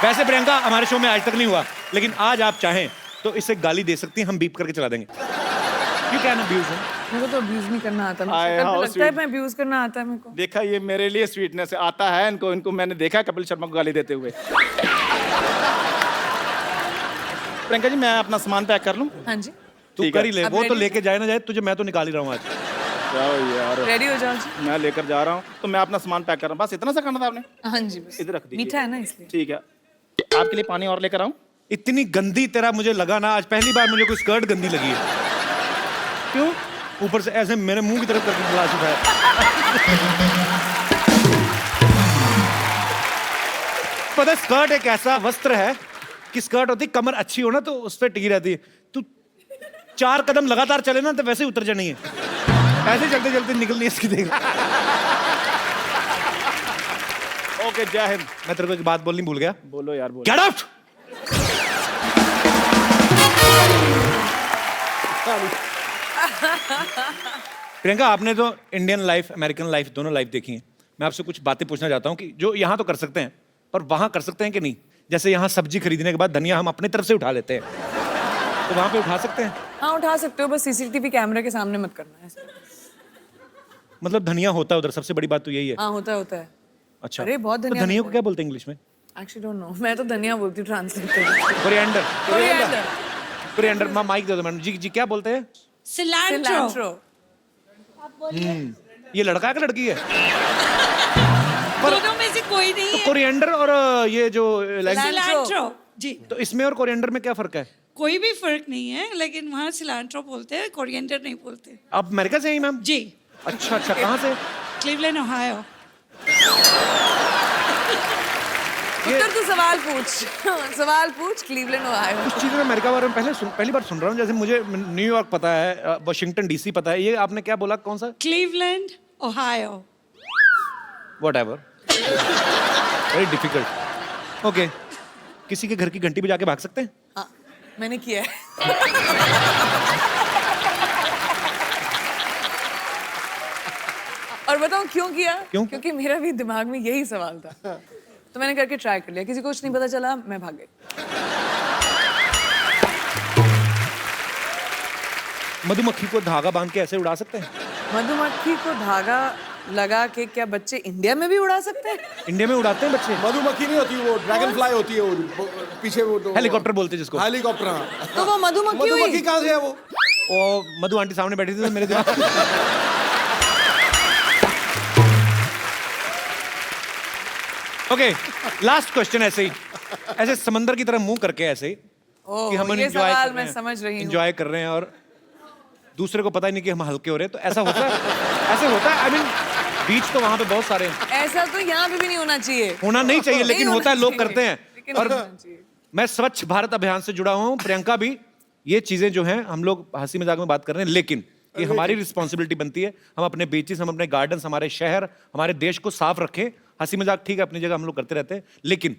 वैसे प्रियंका हमारे शो में आज तक नहीं हुआ, लेकिन आज आप चाहें तो इसे गाली दे सकती हैं, हम बीप करके चला देंगे। You can abuse him. मेरे को तो अब्यूज नहीं करना आता। आए, मुझे how लगता है sweet. मैं अब्यूज करना आता है मेरे को। देखा, ये मेरे लिए स्वीटनेस आता है। इनको मैंने देखा है कपिल शर्मा को गाली देते हुए। प्रियंका जी, मैं अपना सामान पैक कर लूं? हाँ जी, तू ठीक कर है। ही ले, अब वो तो ready? लेके जाए ना जाए, तुझे मैं तो निकाल ही रहा हूँ आज। जाओ यार, रेडी हो जाओ जी। मैं लेकर जा रहा हूँ, तो मैं अपना सामान पैक कर रहा हूँ। बस इतना सा करना था आपने? हाँ जी, बस इधर रख दीजिए। मीठा है ना इसलिए। ठीक है, आपके लिए पानी और लेकर आऊं? इतनी गंदी तेरा मुझे लगा ना, आज पहली बार मुझे कोई स्कर्ट गंदी लगी है। क्यों? ऊपर से ऐसे मेरे मुंह की तरफ करके गिलास उठाया। पता है, स्कर्ट एक ऐसा वस्त्र है कि स्कर्ट होती, कमर अच्छी हो ना तो उस पर टिकी रहती है। तू 4 कदम लगातार चले ना तो वैसे ही उतर जानी है। ऐसे चलते चलते निकलनी है इसकी। देख, ओके, जय हिंद। मैं तेरे को एक बात बोलनी भूल गया। बोलो यार, बोलो। Get out. प्रियंका, आपने तो इंडियन लाइफ, अमेरिकन लाइफ, दोनों लाइफ देखी है। मैं आपसे कुछ बातें पूछना चाहता हूँ कि जो यहाँ तो कर सकते हैं, पर वहाँ कर सकते हैं कि नहीं? जैसे यहाँ सब्जी खरीदने के बाद धनिया हम अपनी तरफ से उठा लेते हैं, तो वहाँ पे उठा सकते हैं? हाँ, उठा सकते हो, बस सीसीटीवी कैमरे के सामने मत करना है। मतलब धनिया होता है उधर, सबसे बड़ी बात तो यही है। हाँ, होता है। अच्छा, अरे, बहुत तो धनिया धनिया को क्या बोलते हैं इंग्लिश में? एक्चुअली डोंट नो, मैं तो धनिया बोलती हूँ ट्रांसलेट करके। कोरिएंडर। कोरिएंडर। कोरिएंडर। माइक दे दो मैडम जी। जी क्या बोलते हैं? सिलैंट्रो। ये लड़का है कि लड़की है? दोनों में से कोई नहीं तो है। कोरिएंडर और ये जो सिलैंट्रो जी। तो इसमें और कोरिएंडर में क्या फर्क है? कोई भी फर्क नहीं है, लेकिन वहाँ सिलैंट्रो बोलते हैं, कोरिएंडर नहीं बोलते। आप अमेरिका से हैं मैम? जी। अच्छा, कहाँ से? Cleveland, Ohio. उत्तर तू सवाल पूछ। Cleveland, Ohio. कुछ चीजें मैं अमेरिका के बारे में पहली बार सुन रहा हूँ। जैसे मुझे न्यूयॉर्क पता है, वाशिंगटन डीसी पता है, ये आपने क्या बोला, कौन सा? Cleveland, Ohio. Whatever, very difficult. Okay, किसी के घर की घंटी बजा के भाग सकते हैं? हाँ, मैंने किया है। और बताऊं क्यों किया? क्यों? क्योंकि मेरा भी दिमाग में यही सवाल था, तो मैंने करके ट्राई कर लिया। किसी को कुछ नहीं पता चला, मैं भाग गई। मधुमक्खी को धागा बांध के ऐसे उड़ा सकते हैं? मधुमक्खी को धागा लगा के क्या बच्चे इंडिया में भी उड़ा सकते हैं? इंडिया में उड़ाते हैं बच्चे? मधुमक्खी नहीं होती, वो ड्रैगन फ्लाई होती है, वो पीछे वो तो हेलीकॉप्टर बोलते हैं जिसको। हेलीकॉप्टर। हाँ, तो वो मधुमक्खी हुई। मधुमक्खी कहाँ से है वो? मधु आंटी सामने बैठी थी तो मेरे दिमाग ओके, लास्ट क्वेश्चन ऐसे ही, ऐसे समंदर की तरह मुंह करके ऐसे ही कि हम ये सवाल मैं समझ रही हूँ। एंजॉय कर रहे हैं और दूसरे को पता ही नहीं कि हम हल्के हो रहे हैं, तो ऐसा होता है? ऐसे होता है? आई मीन बीच तो वहां पे बहुत सारे हैं। ऐसा तो यहाँ पे भी नहीं होना चाहिए। होना नहीं चाहिए, लेकिन नहीं होता है, होना लोग चाहिए, करते हैं। लेकिन और होना चाहिए। मैं स्वच्छ भारत अभियान से जुड़ा हुआ हूँ, प्रियंका भी। ये चीजें जो हैं हम लोग हंसी मजाक में बात कर रहे हैं, लेकिन कि हमारी रिस्पॉन्सिबिलिटी बनती है हम अपने बीचेस, हम अपने गार्डन्स, हमारे शहर, हमारे देश को साफ रखें। हंसी मजाक ठीक है अपनी जगह हम लोग करते रहते हैं, लेकिन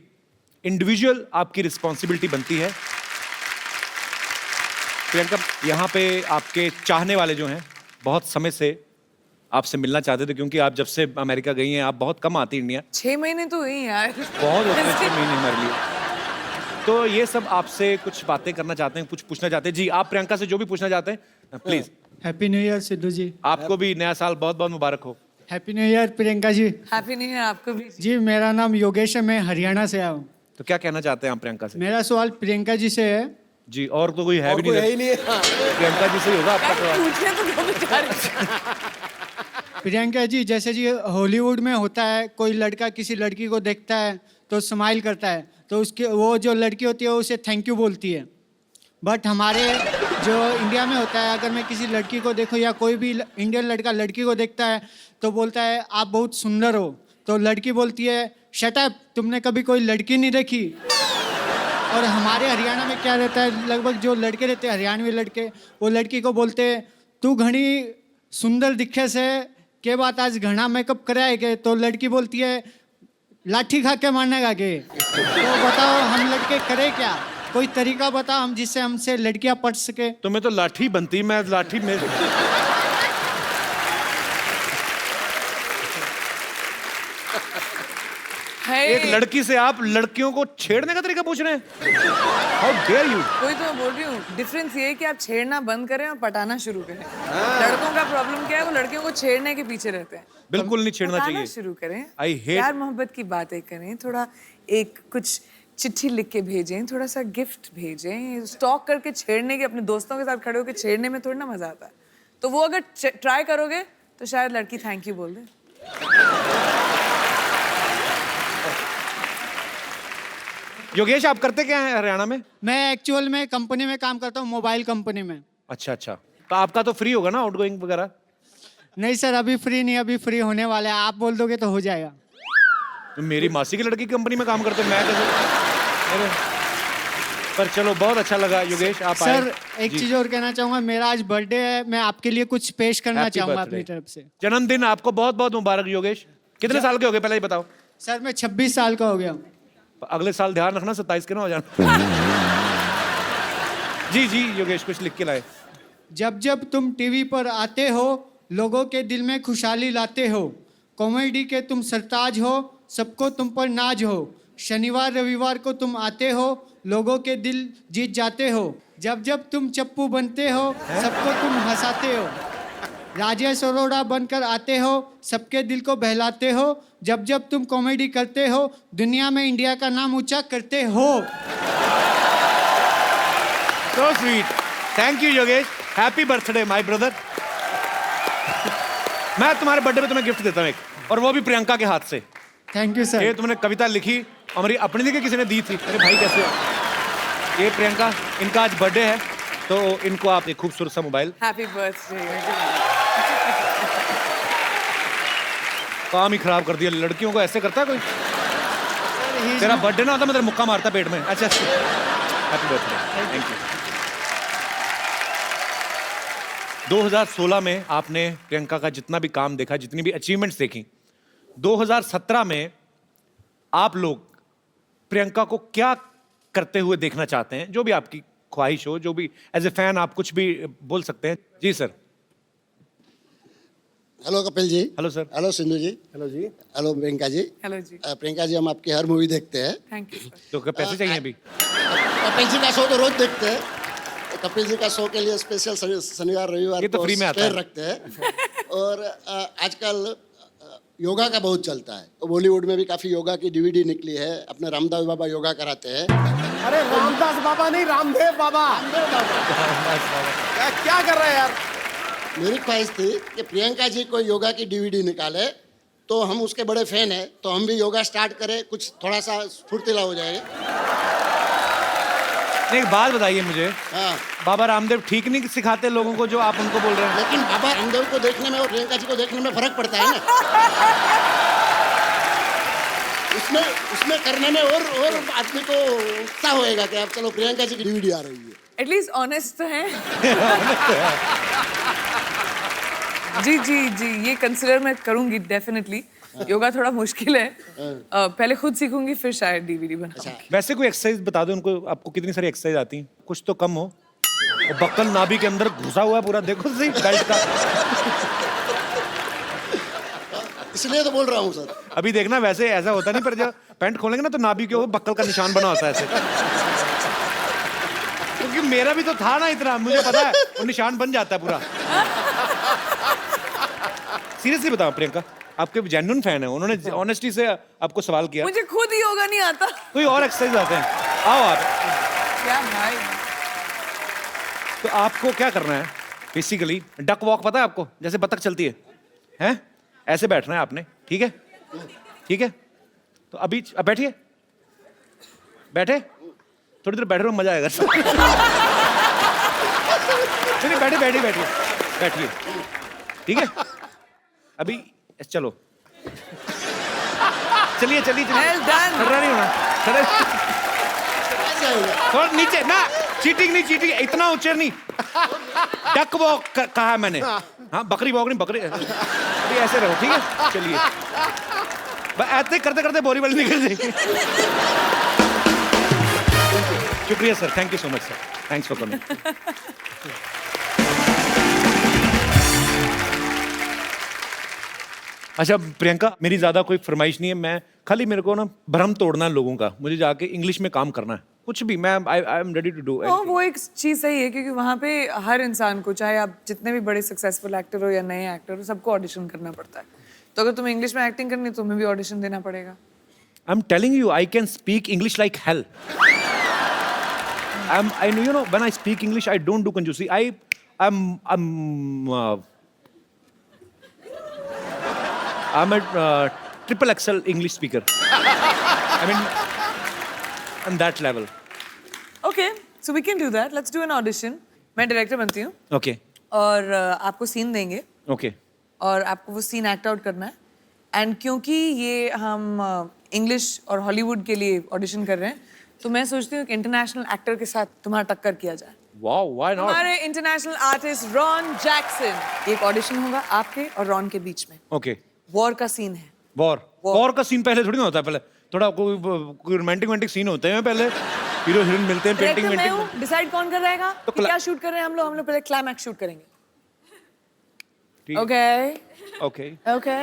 इंडिविजुअल आपकी रिस्पॉन्सिबिलिटी बनती है। प्रियंका, यहाँ पे आपके चाहने वाले जो हैं बहुत समय से आपसे मिलना चाहते थे, क्योंकि आप जब से अमेरिका गई हैं आप बहुत कम आती इंडिया। 6 महीने तो हुई यार। बहुत होते हैं 6 महीने हमारे लिए। तो ये सब आपसे कुछ बातें करना चाहते हैं, कुछ पूछना चाहते हैं। जी, आप प्रियंका से जो भी पूछना चाहते हैं please. Happy new year Sidhu ji. आपको भी नया साल बहुत बहुत मुबारक हो। Happy new year Priyanka ji. Happy new year आपको भी। जी, मेरा नाम योगेश है, मैं हरियाणा से आया हूँ। तो क्या कहना चाहते हैं आप प्रियंका से? मेरा सवाल प्रियंका जी से है। जी, और तो कोई है भी नहीं, प्रियंका जी से ही होगा आपका सवाल। पूछने तो दो बेचारे। प्रियंका जी, जैसे जी हॉलीवुड में होता है, कोई लड़का किसी लड़की को देखता है तो स्माइल करता है, तो उसके वो जो लड़की होती है उसे थैंक यू बोलती है। बट हमारे जो इंडिया में होता है, अगर मैं किसी लड़की को देखूं या कोई भी इंडियन लड़का लड़की को देखता है तो बोलता है आप बहुत सुंदर हो, तो लड़की बोलती है शट अप, तुमने कभी कोई लड़की नहीं देखी। और हमारे हरियाणा में क्या रहता है, लगभग जो लड़के रहते हैं हरियाणवी लड़के, वो लड़की को बोलते हैं तू घनी सुंदर दिखे से के बात आज घना मेकअप कराए के, तो लड़की बोलती है लाठी खा के मारने का के। तो बताओ हम लड़के करें क्या, कोई तरीका बताओ हम जिससे हमसे लड़कियां पढ़ सके। तो मैं तो लाठी बनती, मैं लाठी में एक लड़की से आप लड़कियों को छेड़ने का तरीका पूछ रहे हैं? How dare you? कोई तो मैं बोल रही हूँ, डिफरेंस ये है कि आप छेड़ना बंद करें और पटाना शुरू करें। लड़कों का प्रॉब्लम क्या है, वो लड़कियों को छेड़ने के पीछे रहते हैं। बिल्कुल नहीं छेड़ना पटाना चाहिए। शुरू करें, I hate- प्यार मोहब्बत की बातें करें, थोड़ा एक कुछ चिट्ठी लिख के भेजें, थोड़ा सा गिफ्ट भेजें। स्टॉक करके छेड़ने के, अपने दोस्तों के साथ खड़े होकर छेड़ने में थोड़ी ना मजा आता है। तो वो अगर ट्राई करोगे तो शायद लड़की थैंक यू बोल दे। योगेश, आप करते क्या हैं हरियाणा में? मैं एक्चुअल में कंपनी में काम करता हूँ, मोबाइल कंपनी में। अच्छा अच्छा, तो आपका तो फ्री होगा ना आउटगोइंग वगैरह? नहीं सर, अभी फ्री नहीं, अभी फ्री होने वाला है, आप बोल दोगे तो हो जाएगा। तो मेरी मासी की लड़की की कंपनी में काम करते, मैं कैसे? अरे, पर चलो बहुत अच्छा लगा योगेश आप आए। सर एक चीज और कहना चाहूंगा, मेरा आज बर्थडे है, मैं आपके लिए कुछ पेश करना Happy चाहूंगा birthday। अपनी तरफ से। जन्मदिन आपको बहुत बहुत मुबारक योगेश। कितने साल के हो गए पहले ही बताओ? सर मैं 26 साल का हो गया हूँ। अगले साल ध्यान रखना 27 के ना हो जाना। जी जी योगेश, कुछ लिख के लाए। जब जब तुम टीवी पर आते हो लोगों के दिल में खुशहाली लाते हो, कॉमेडी के तुम सरताज हो, सबको तुम पर नाज हो। शनिवार रविवार को तुम आते हो, लोगों के दिल जीत जाते हो। जब जब तुम चप्पू बनते हो सबको तुम हंसाते हो। राजेश अरोड़ा बनकर आते हो, सबके दिल को बहलाते हो। जब जब तुम कॉमेडी करते हो दुनिया में इंडिया का नाम ऊंचा करते हो। So sweet. Thank you Yogesh. Happy birthday my brother. मैं तुम्हारे बर्थडे पे तुम्हें गिफ्ट देता हूँ एक, और वो भी प्रियंका के हाथ से। Thank you sir. ये तुमने कविता लिखी हमारी अपनी लिखी, किसी ने दी थी। अरे भाई कैसे हो? ये प्रियंका, इनका आज बर्थडे है, तो इनको आप एक खूबसूरत सा मोबाइल। Happy birthday. काम ही खराब कर दिया, लड़कियों को ऐसे करता है कोई? तेरा बर्थडे ना होता मैं तेरा मुक्का मारता पेट में। अच्छा हैप्पी बर्थडे, थैंक यू। 2016 में आपने प्रियंका का जितना भी काम देखा, जितनी भी अचीवमेंट्स देखी, 2017 में आप लोग प्रियंका को क्या करते हुए देखना चाहते हैं? जो भी आपकी ख्वाहिश हो, जो भी एज ए फैन आप कुछ भी बोल सकते हैं। जी sir. Hello Kapil ji. Hello sir. Hello Sindhu ji. Hello जी। हेलो प्रियंका जी। हेलो जी। प्रियंका जी, हम आपकी हर मूवी देखते हैं। Thank you. तो क्या पैसे चाहिए अभी? कपिल जी का शो तो रोज देखते हैं। कपिल जी का शो के लिए स्पेशल शनिवार रविवार ये तो को फ्री में आता स्पेयर है। रखते हैं। और आजकल योगा का बहुत चलता है, तो बॉलीवुड में भी काफी योगा की डीवीडी निकली है। अपने रामदेव बाबा योगा कराते हैं। अरे रामदास बाबा नहीं, रामदेव बाबा। क्या कर रहे हैं यार? मेरी ख्वाहिश थी कि प्रियंका जी कोई योगा की डीवीडी निकाले, तो हम उसके बड़े फैन हैं, तो हम भी योगा स्टार्ट करें, कुछ थोड़ा सा फुर्तीला हो जाए। एक बात बताइए मुझे, हाँ। बाबा रामदेव ठीक नहीं सिखाते लोगों को जो आप उनको बोल रहे हैं? लेकिन बाबा रामदेव को देखने में और प्रियंका जी को देखने में फर्क पड़ता है ना। उसमें करने में और आदमी को उत्साह होएगा कि अब चलो प्रियंका जी की डीवीडी आ रही है। एटलीस्ट ऑनेस्ट तो है। जी जी जी, ये कंसिडर मैं करूंगी डेफिनेटली। योगा थोड़ा मुश्किल है, पहले खुद सीखूंगी फिर शायद डीवीडी बनाऊंगी। वैसे कोई एक्सरसाइज बता दो उनको, आपको कितनी सारी एक्सरसाइज आती हैं, कुछ तो कम हो। और बक्कल नाभि के अंदर घुसा हुआ है पूरा, देखो सही बेल्ट का। इसलिए तो बोल रहा हूँ सर। अभी देखना वैसे ऐसा होता नहीं, पर जब पैंट खोलेंगे ना तो नाभि के ऊपर बक्कल का निशान बना होता है ऐसे। क्योंकि मेरा भी तो था ना इतना, मुझे पता है वो निशान बन जाता है पूरा। सीरियसली बताओ प्रियंका, आपके जेन्युइन फैन है, उन्होंने ऑनेस्टी से आपको सवाल किया। मुझे खुद ही योगा नहीं आता। कोई और एक्सरसाइज आते हैं, आओ आप। क्या भाई? तो आपको क्या करना है बेसिकली, डक वॉक पता है आपको, जैसे बतख चलती है, हैं? ऐसे बैठना है आपने, ठीक है? ठीक है, तो अभी अब बैठिए, बैठे, थोड़ी देर बैठे रहो, मजा आएगा। चलिए बैठे बैठिए बैठिए बैठिए, ठीक है? अभी चलो, चलिए चलिए चलिए, Well done. खड़ा नहीं होना, खड़े थोड़ा नीचे ना, चीटिंग नहीं, चीटिंग इतना ऊंचे नहीं, डक वॉक कहा है मैंने, हाँ बकरी वॉक नहीं, बकरी अभी ऐसे रहो, ठीक है? चलिए, ऐसे करते करते बोरी वाली निकल जाएगी। शुक्रिया sir, thank you so much sir, thanks for coming. अच्छा प्रियंका, मेरी ज्यादा कोई फरमाइश नहीं है, मैं खाली मेरे को ना भ्रम तोड़ना है लोगों का, मुझे जाके इंग्लिश में काम करना है, कुछ भी, मैं I am ready to do. वो एक चीज सही है, क्योंकि वहाँ पे हर इंसान को, चाहे आप जितने भी बड़े सक्सेसफुल एक्टर हो या नए एक्टर हो, सबको ऑडिशन करना पड़ता है। तो अगर तुम्हें इंग्लिश में एक्टिंग करनी है, तुम्हें भी ऑडिशन देना पड़ेगा। आई am telling you, I can speak English like hell. I know, you know, when I speak English, I don't do conjusi. I'm a triple XL English speaker. I mean, on that level. Okay, so we can do that. Let's do an audition. मैं डायरेक्टर बनती हूँ। Okay. और आपको सीन देंगे। Okay. और आपको वो सीन एक्ट आउट करना है। एंड क्योंकि ये हम इंग्लिश और हॉलीवुड के लिए ऑडिशन कर रहे हैं, तो मैं सोचती हूँ कि इंटरनेशनल एक्टर के साथ तुम्हारा टक्कर किया जाए। Wow, why not? हमारे इंटरनेशनल आर्टिस्ट रॉन जैक्सन। एक ऑडिशन होगा आपके और रॉन के बीच में। Okay. वॉर का सीन है। वॉर का सीन पहले थोड़ी ना होता है, पहले थोड़ा कोई रोमांटिक सीन होते हैं पहले, हीरो हीरोइन मिलते हैं, पेंटिंग मैं हूँ, डिसाइड कौन कर रहेगा तो कि क्या शूट कर रहे हैं हम लोग पहले क्लाइमैक्स शूट करेंगे। Okay okay okay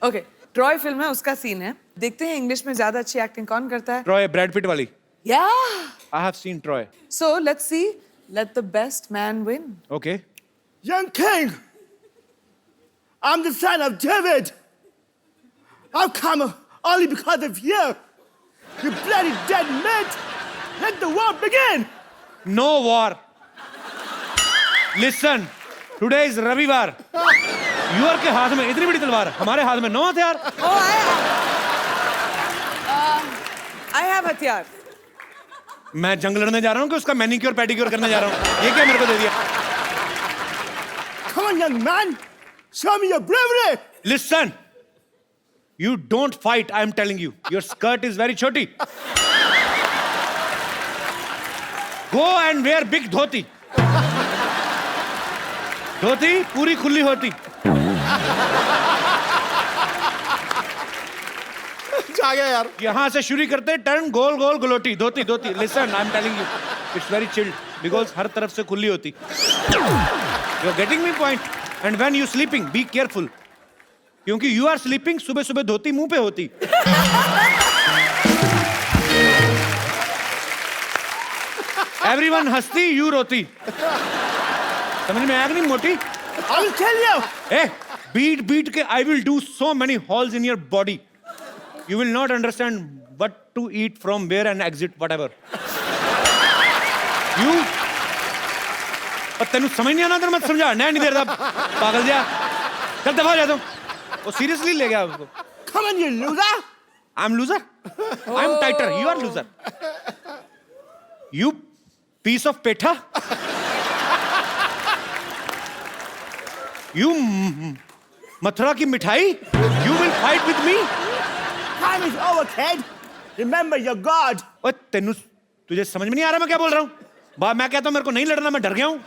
okay. Troy film है, उसका सीन है। देखते हैं इंग्लिश में ज्यादा अच्छी एक्टिंग कौन करता है। ट्रॉय, ब्रैड पिट वाली। Yeah. I have seen Troy. So let's see. Let the best man win. Okay. Young king, I'm the son of David. I've come only because of you. You bloody dead meat. Let the war begin. No war. Listen. Today is Ravivar. Your के हाथ में इतनी बड़ी तलवार, हमारे हाथ में 9 हथियार। Oh, I have हथियार। मैं जंग लड़ने जा रहा हूँ कि उसका मैनिक्योर पेडिक्योर करने जा रहा हूँ, ये क्या मेरे को दे दिया? Come on, young man. Show me your bravery. Listen. You don't fight, I am telling you. Your skirt is very choti. Go and wear big dhoti. धोती पूरी खुली होती। आ गया यार। यहाँ से शुरू करते टर्न गोल गोल गलोटी, धोती धोती। Listen, I am telling you, it's very chilled because हर तरफ से खुली होती। You are getting me point? And when you sleeping be careful, क्योंकि यू आर स्लीपिंग, सुबह सुबह धोती मुंह पे होती। एवरीवन हंसती, यू रोती। समझ में आया कि नहीं मोटी? I will tell you. A, beat के I will do so many holes in your body. You will not understand what to eat from where and exit whatever. You तेनू समझ नहीं आना, तेरे मत समझा, नहीं देर था पागल जा, चल दफा हो जा तुम। वो सीरियसली ले गया उसको। Come on, you loser. I'm loser. I'm tighter. You are loser. You piece of petha. You Mathura की मिठाई. You will fight with me. Time is over, kid. Remember your God. ओए तेनू तुझे समझ में नहीं आ रहा मैं क्या बोल रहा हूँ? मैं कहता हूँ मेरे को नहीं लड़ना, मैं डर गया हूँ।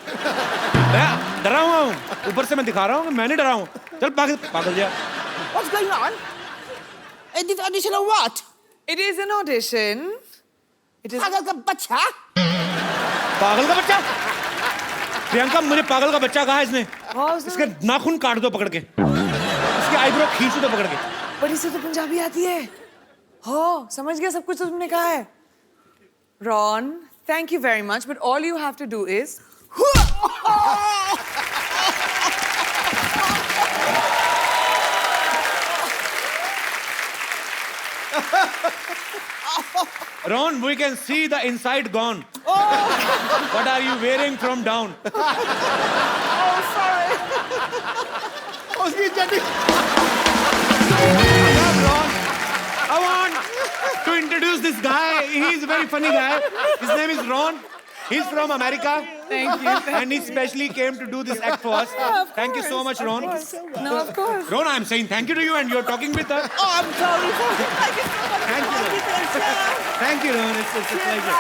डरा हुआ हूँ, ऊपर से मैं दिखा रहा हूँ कि मैं नहीं डरा हूँ। चल पागल पागल जा। What's going on? Is this audition or what? It is an audition. It is. पागल का बच्चा? पागल का बच्चा? प्रियंका, मुझे पागल का बच्चा कहा इसने। इसके नाखून काट दो पकड़ के, इसके आईब्रो खींच दो पकड़ के। पर इसे तो पंजाबी आती है। हो, समझ गया सब कुछ तो तुमने कहा है। Ron, thank you very much, but all you have to do is. Ron, we can see the inside gone. What are you wearing from down? Oh, sorry. Ron, I want to introduce this guy. He's a very funny guy. His name is Ron. He's from America. Thank you. And he specially came to do this act for us. Thank you so much, Ron. No, of course. Ron, I'm saying thank you to you, and you're talking with her. Oh, I'm sorry. Thank you so much. Thank you. Thank you, Ron. It's a pleasure.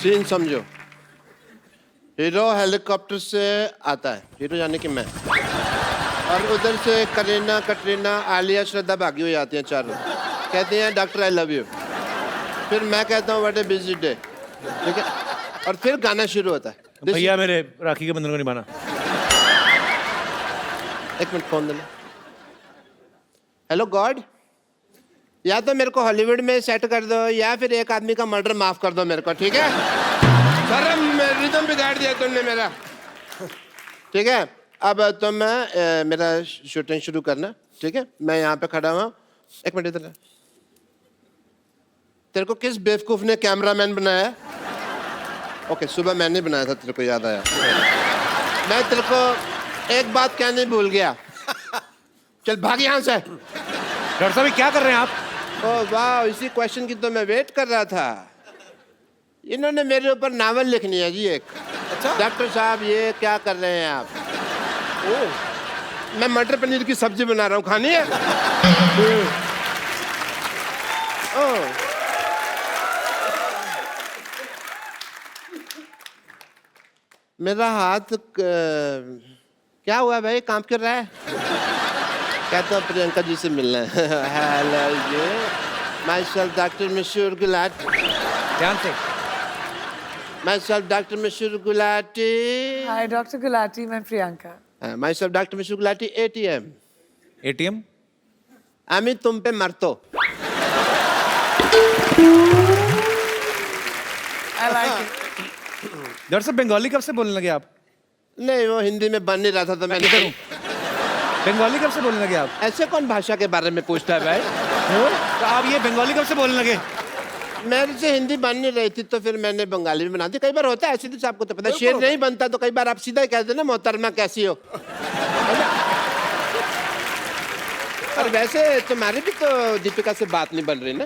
Scene समझो। हीरो हेलीकॉप्टर से आता है, हीरो यानी कि मैं, और उधर से करीना, कटरीना, आलिया, श्रद्धा भागी हो जाती हैं चारों। कहती हैं डॉक्टर आई लव यू। फिर मैं कहता हूँ व्हाट ए बिजी डे, ठीक है, और फिर गाना शुरू होता है। भैया मेरे राखी के बंधन को निभाना। एक मिनट फोन देना। हेलो गॉड, या तो मेरे को हॉलीवुड में सेट कर दो या फिर एक आदमी का मर्डर माफ कर दो मेरे को, ठीक है? सर रिदम बिगाड़ दिया तुमने मेरा, ठीक है? अब तो मैं मेरा शूटिंग शुरू करना, ठीक है? मैं यहाँ पे खड़ा हुआ। एक मिनट इधर। तेरे को किस बेवकूफ ने कैमरामैन बनाया? ओके, सुबह मैंने बनाया था, तेरे को याद आया। मैं तेरे को एक बात कहने भूल गया। चल भाग यहाँ से। डॉक्टर साहब क्या कर रहे हैं आप? ओह वाह, इसी क्वेश्चन की तो मैं वेट कर रहा था। इन्होंने मेरे ऊपर नावल लिखनी है जी एक। अच्छा डॉक्टर साहब, ये क्या कर रहे हैं आप? ओह, मैं मटर पनीर की सब्जी बना रहा हूँ, खानी है? ओह, मेरा हाथ क्या हुआ भाई, काम कर रहा है? कहता हूँ प्रियंका जी से मिलना है। हेलो जी, myself doctor Mashoor Gulati. ध्यान से। My self doctor Mashoor Gulati. Hi doctor Gulati, मैं Priyanka. My self doctor Mashoor Gulati. ATM. ATM? আমি तुम पे मरतो। डॉक्टर साहब बंगाली कब से बोलने लगे आप? नहीं, वो हिंदी में बन नहीं रहा था तो मैंने करूँ। बंगाली कब से बोलने लगे आप? ऐसे कौन भाषा के बारे में पूछता है भाई? तो आप ये बंगाली कब से बोलने लगे? मेरे से हिंदी बन नहीं रही थी तो फिर मैंने बंगाली में बना दी। कई बार होता है ऐसे, तो आपको तो पता है, शेर नहीं बनता तो कई बार आप सीधा ही कहते ना मोहतरमा कैसी हो। और वैसे तुम्हारी भी तो दीपिका से बात नहीं बन रही ना।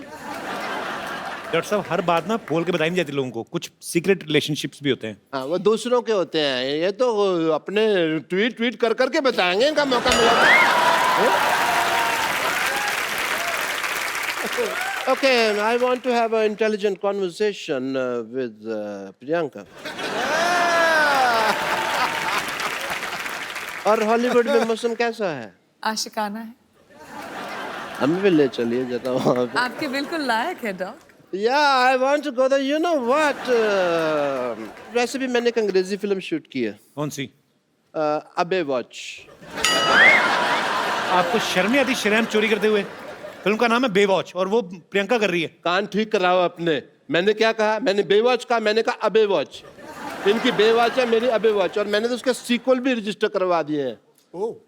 डॉक्टर साहब हर बात ना बोल के बताई नहीं जाती लोगों को, कुछ सीक्रेट रिलेशनशिप्स भी होते हैं। हाँ, वो दूसरों के होते हैं, ये तो अपने ट्वीट कर करके बताएंगे, इनका मौका मिला। Okay, I want to have an intelligent conversation with Priyanka. और हॉलीवुड में मौसम कैसा है? आशिकाना है। हमें भी ले चलिए जरा वहाँ पे। आपके बिल्कुल लायक है dock. Yeah, I want to go there. You know what? वैसे भी मैंने एक अंग्रेजी फिल्म शूट की है। कौन सी? अबे वॉच। आपको शर्म नहीं आती शर्म चोरी करते हुए? फिल्म का नाम है बेवॉच और वो प्रियंका कर रही है। कान ठीक कराओ अपने। मैंने क्या कहा? मैंने बेवॉच कहा, मैंने कहा अबे वॉच। इनकी बेवॉच है, मेरी अबे वॉच, और मैंने तो उसके सीक्वल भी रजिस्टर करवा दिए हैं।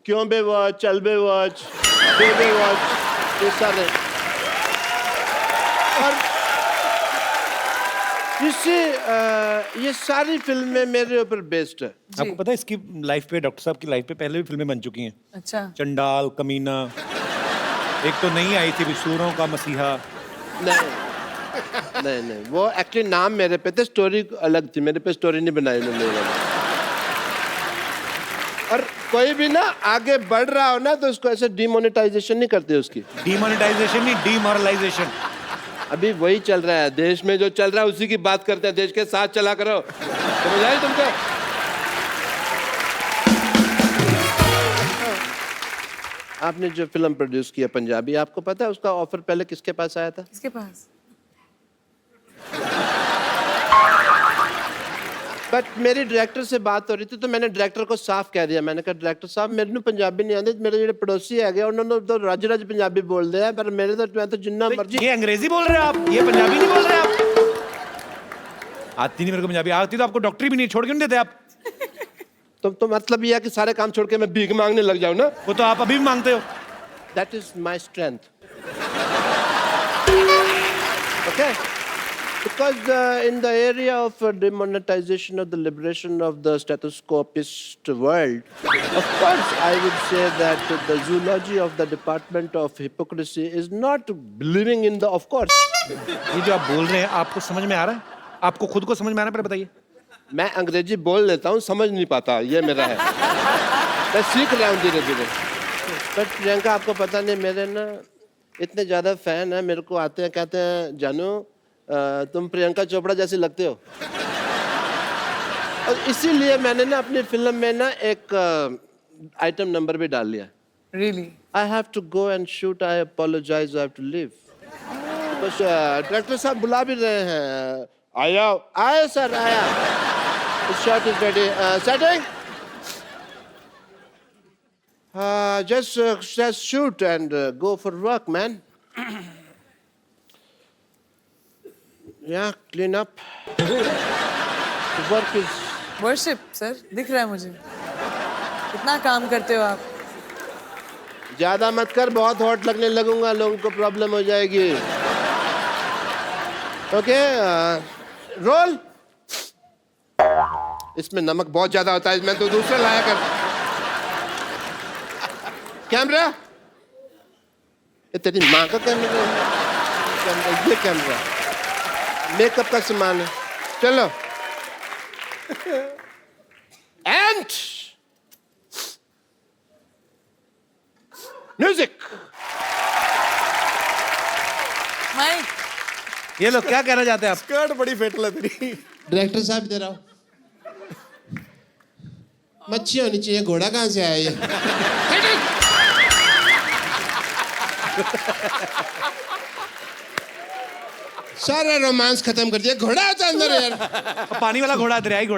क्यों बेवॉच, चल बेवॉच, बेवॉच, ये सारे। और ये सारी फिल्में मेरे ऊपर बेस्ड है। आपको पता है इसकी लाइफ पे, डॉक्टर साहब की लाइफ पे पहले भी फिल्में बन चुकी हैं। अच्छा। चंडाल, कमीना, एक तो नहीं आई थी सूरों का मसीहा। नहीं, नहीं नहीं, वो एक्चुअली नाम मेरे पे थे, स्टोरी अलग थी, मेरे पे स्टोरी नहीं बनाई उन्होंने। और कोई भी ना आगे बढ़ रहा हो ना तो उसको ऐसे डिमोनेटाइजेशन नहीं करते उसकी। डिमोनेटाइजेशन नहीं, डीमोरलाइजेशन। अभी वही चल रहा है देश में, जो चल रहा है उसी की बात करते हैं। देश के साथ चला करो, समझ आई तुमको? आपने जो फिल्म प्रोड्यूस किया पंजाबी, आपको पता है उसका ऑफर पहले किसके पास आया था? किसके पास? बट मेरी डायरेक्टर से बात हो रही थी तो मैंने डायरेक्टर को साफ कह दिया, मैंने कहा डायरेक्टर साहब मेरे को पंजाबी नहीं आती, मेरे जो पड़ोसी है गए उन्होंने तो रज रज पंजाबी बोल दिया, पर मेरे तो मैं तो जिन्ना मर्जी। ये अंग्रेजी बोल रहे हैं आप, ये पंजाबी नहीं बोल रहे आप। आती नहीं मेरे को पंजाबी, आती तो आपको डॉक्टरी भी नहीं, छोड़ क्यों नहीं देते आप? तो मतलब ये है कि सारे काम छोड़ के मैं भीख मांगने लग जाऊं ना? वो तो आप अभी भी मांगते हो। That is my strength. Okay? Because in the area of demonetization of the liberation of the stethoscopist world, of course I would say that the zoology of the department of hypocrisy is not believing in the, of course. ये जो आप बोल रहे हैं आपको समझ में आ रहा है? आपको खुद को समझ में आ रहा है? पहले बताइए। मैं अंग्रेजी बोल लेता हूँ, समझ नहीं पाता, ये मेरा है। मैं सीख रहा हूँ धीरे धीरे। बट प्रियंका आपको पता नहीं, मेरे ना इतने ज़्यादा फैन हैं, मेरे को आते हैं कहते हैं जानू तुम प्रियंका चोपड़ा जैसी लगते हो। और इसीलिए मैंने ना अपनी फिल्म में ना एक आइटम नंबर भी डाल लिया। Really? I have to go and shoot, I apologize, I have to leave. बस डायरेक्टर साहब बुला भी रहे हैं। आया आया सर आया। The shot is ready. Setting? Just shoot and go for work, man. Yeah, clean up. The work is... Worship, sir. दिख रहा है मुझे। कितना काम करते हो आप? ज्यादा मत कर, बहुत हॉट लगने लगूंगा, लोगों को प्रॉब्लम हो जाएगी। Okay, role. इसमें नमक बहुत ज्यादा होता है, मैं तो दूसरा लाया कर। कैमरा, ये तेरी माँ का कैमरा, ये कैमरा मेकअप का सामान है। चलो एंड म्यूजिक। माइक। ये लोग क्या कहना चाहते हैं आप? स्कर्ट बड़ी फेटल है तेरी। डायरेक्टर साहब इधर आओ। मच्छी होनी चाहिए, घोड़ा कहाँ से आया ये? सारा रोमांस खत्म कर दिया, घोड़ा आता अंदर यार। पानी वाला घोड़ा, दरियाई घोड़ा।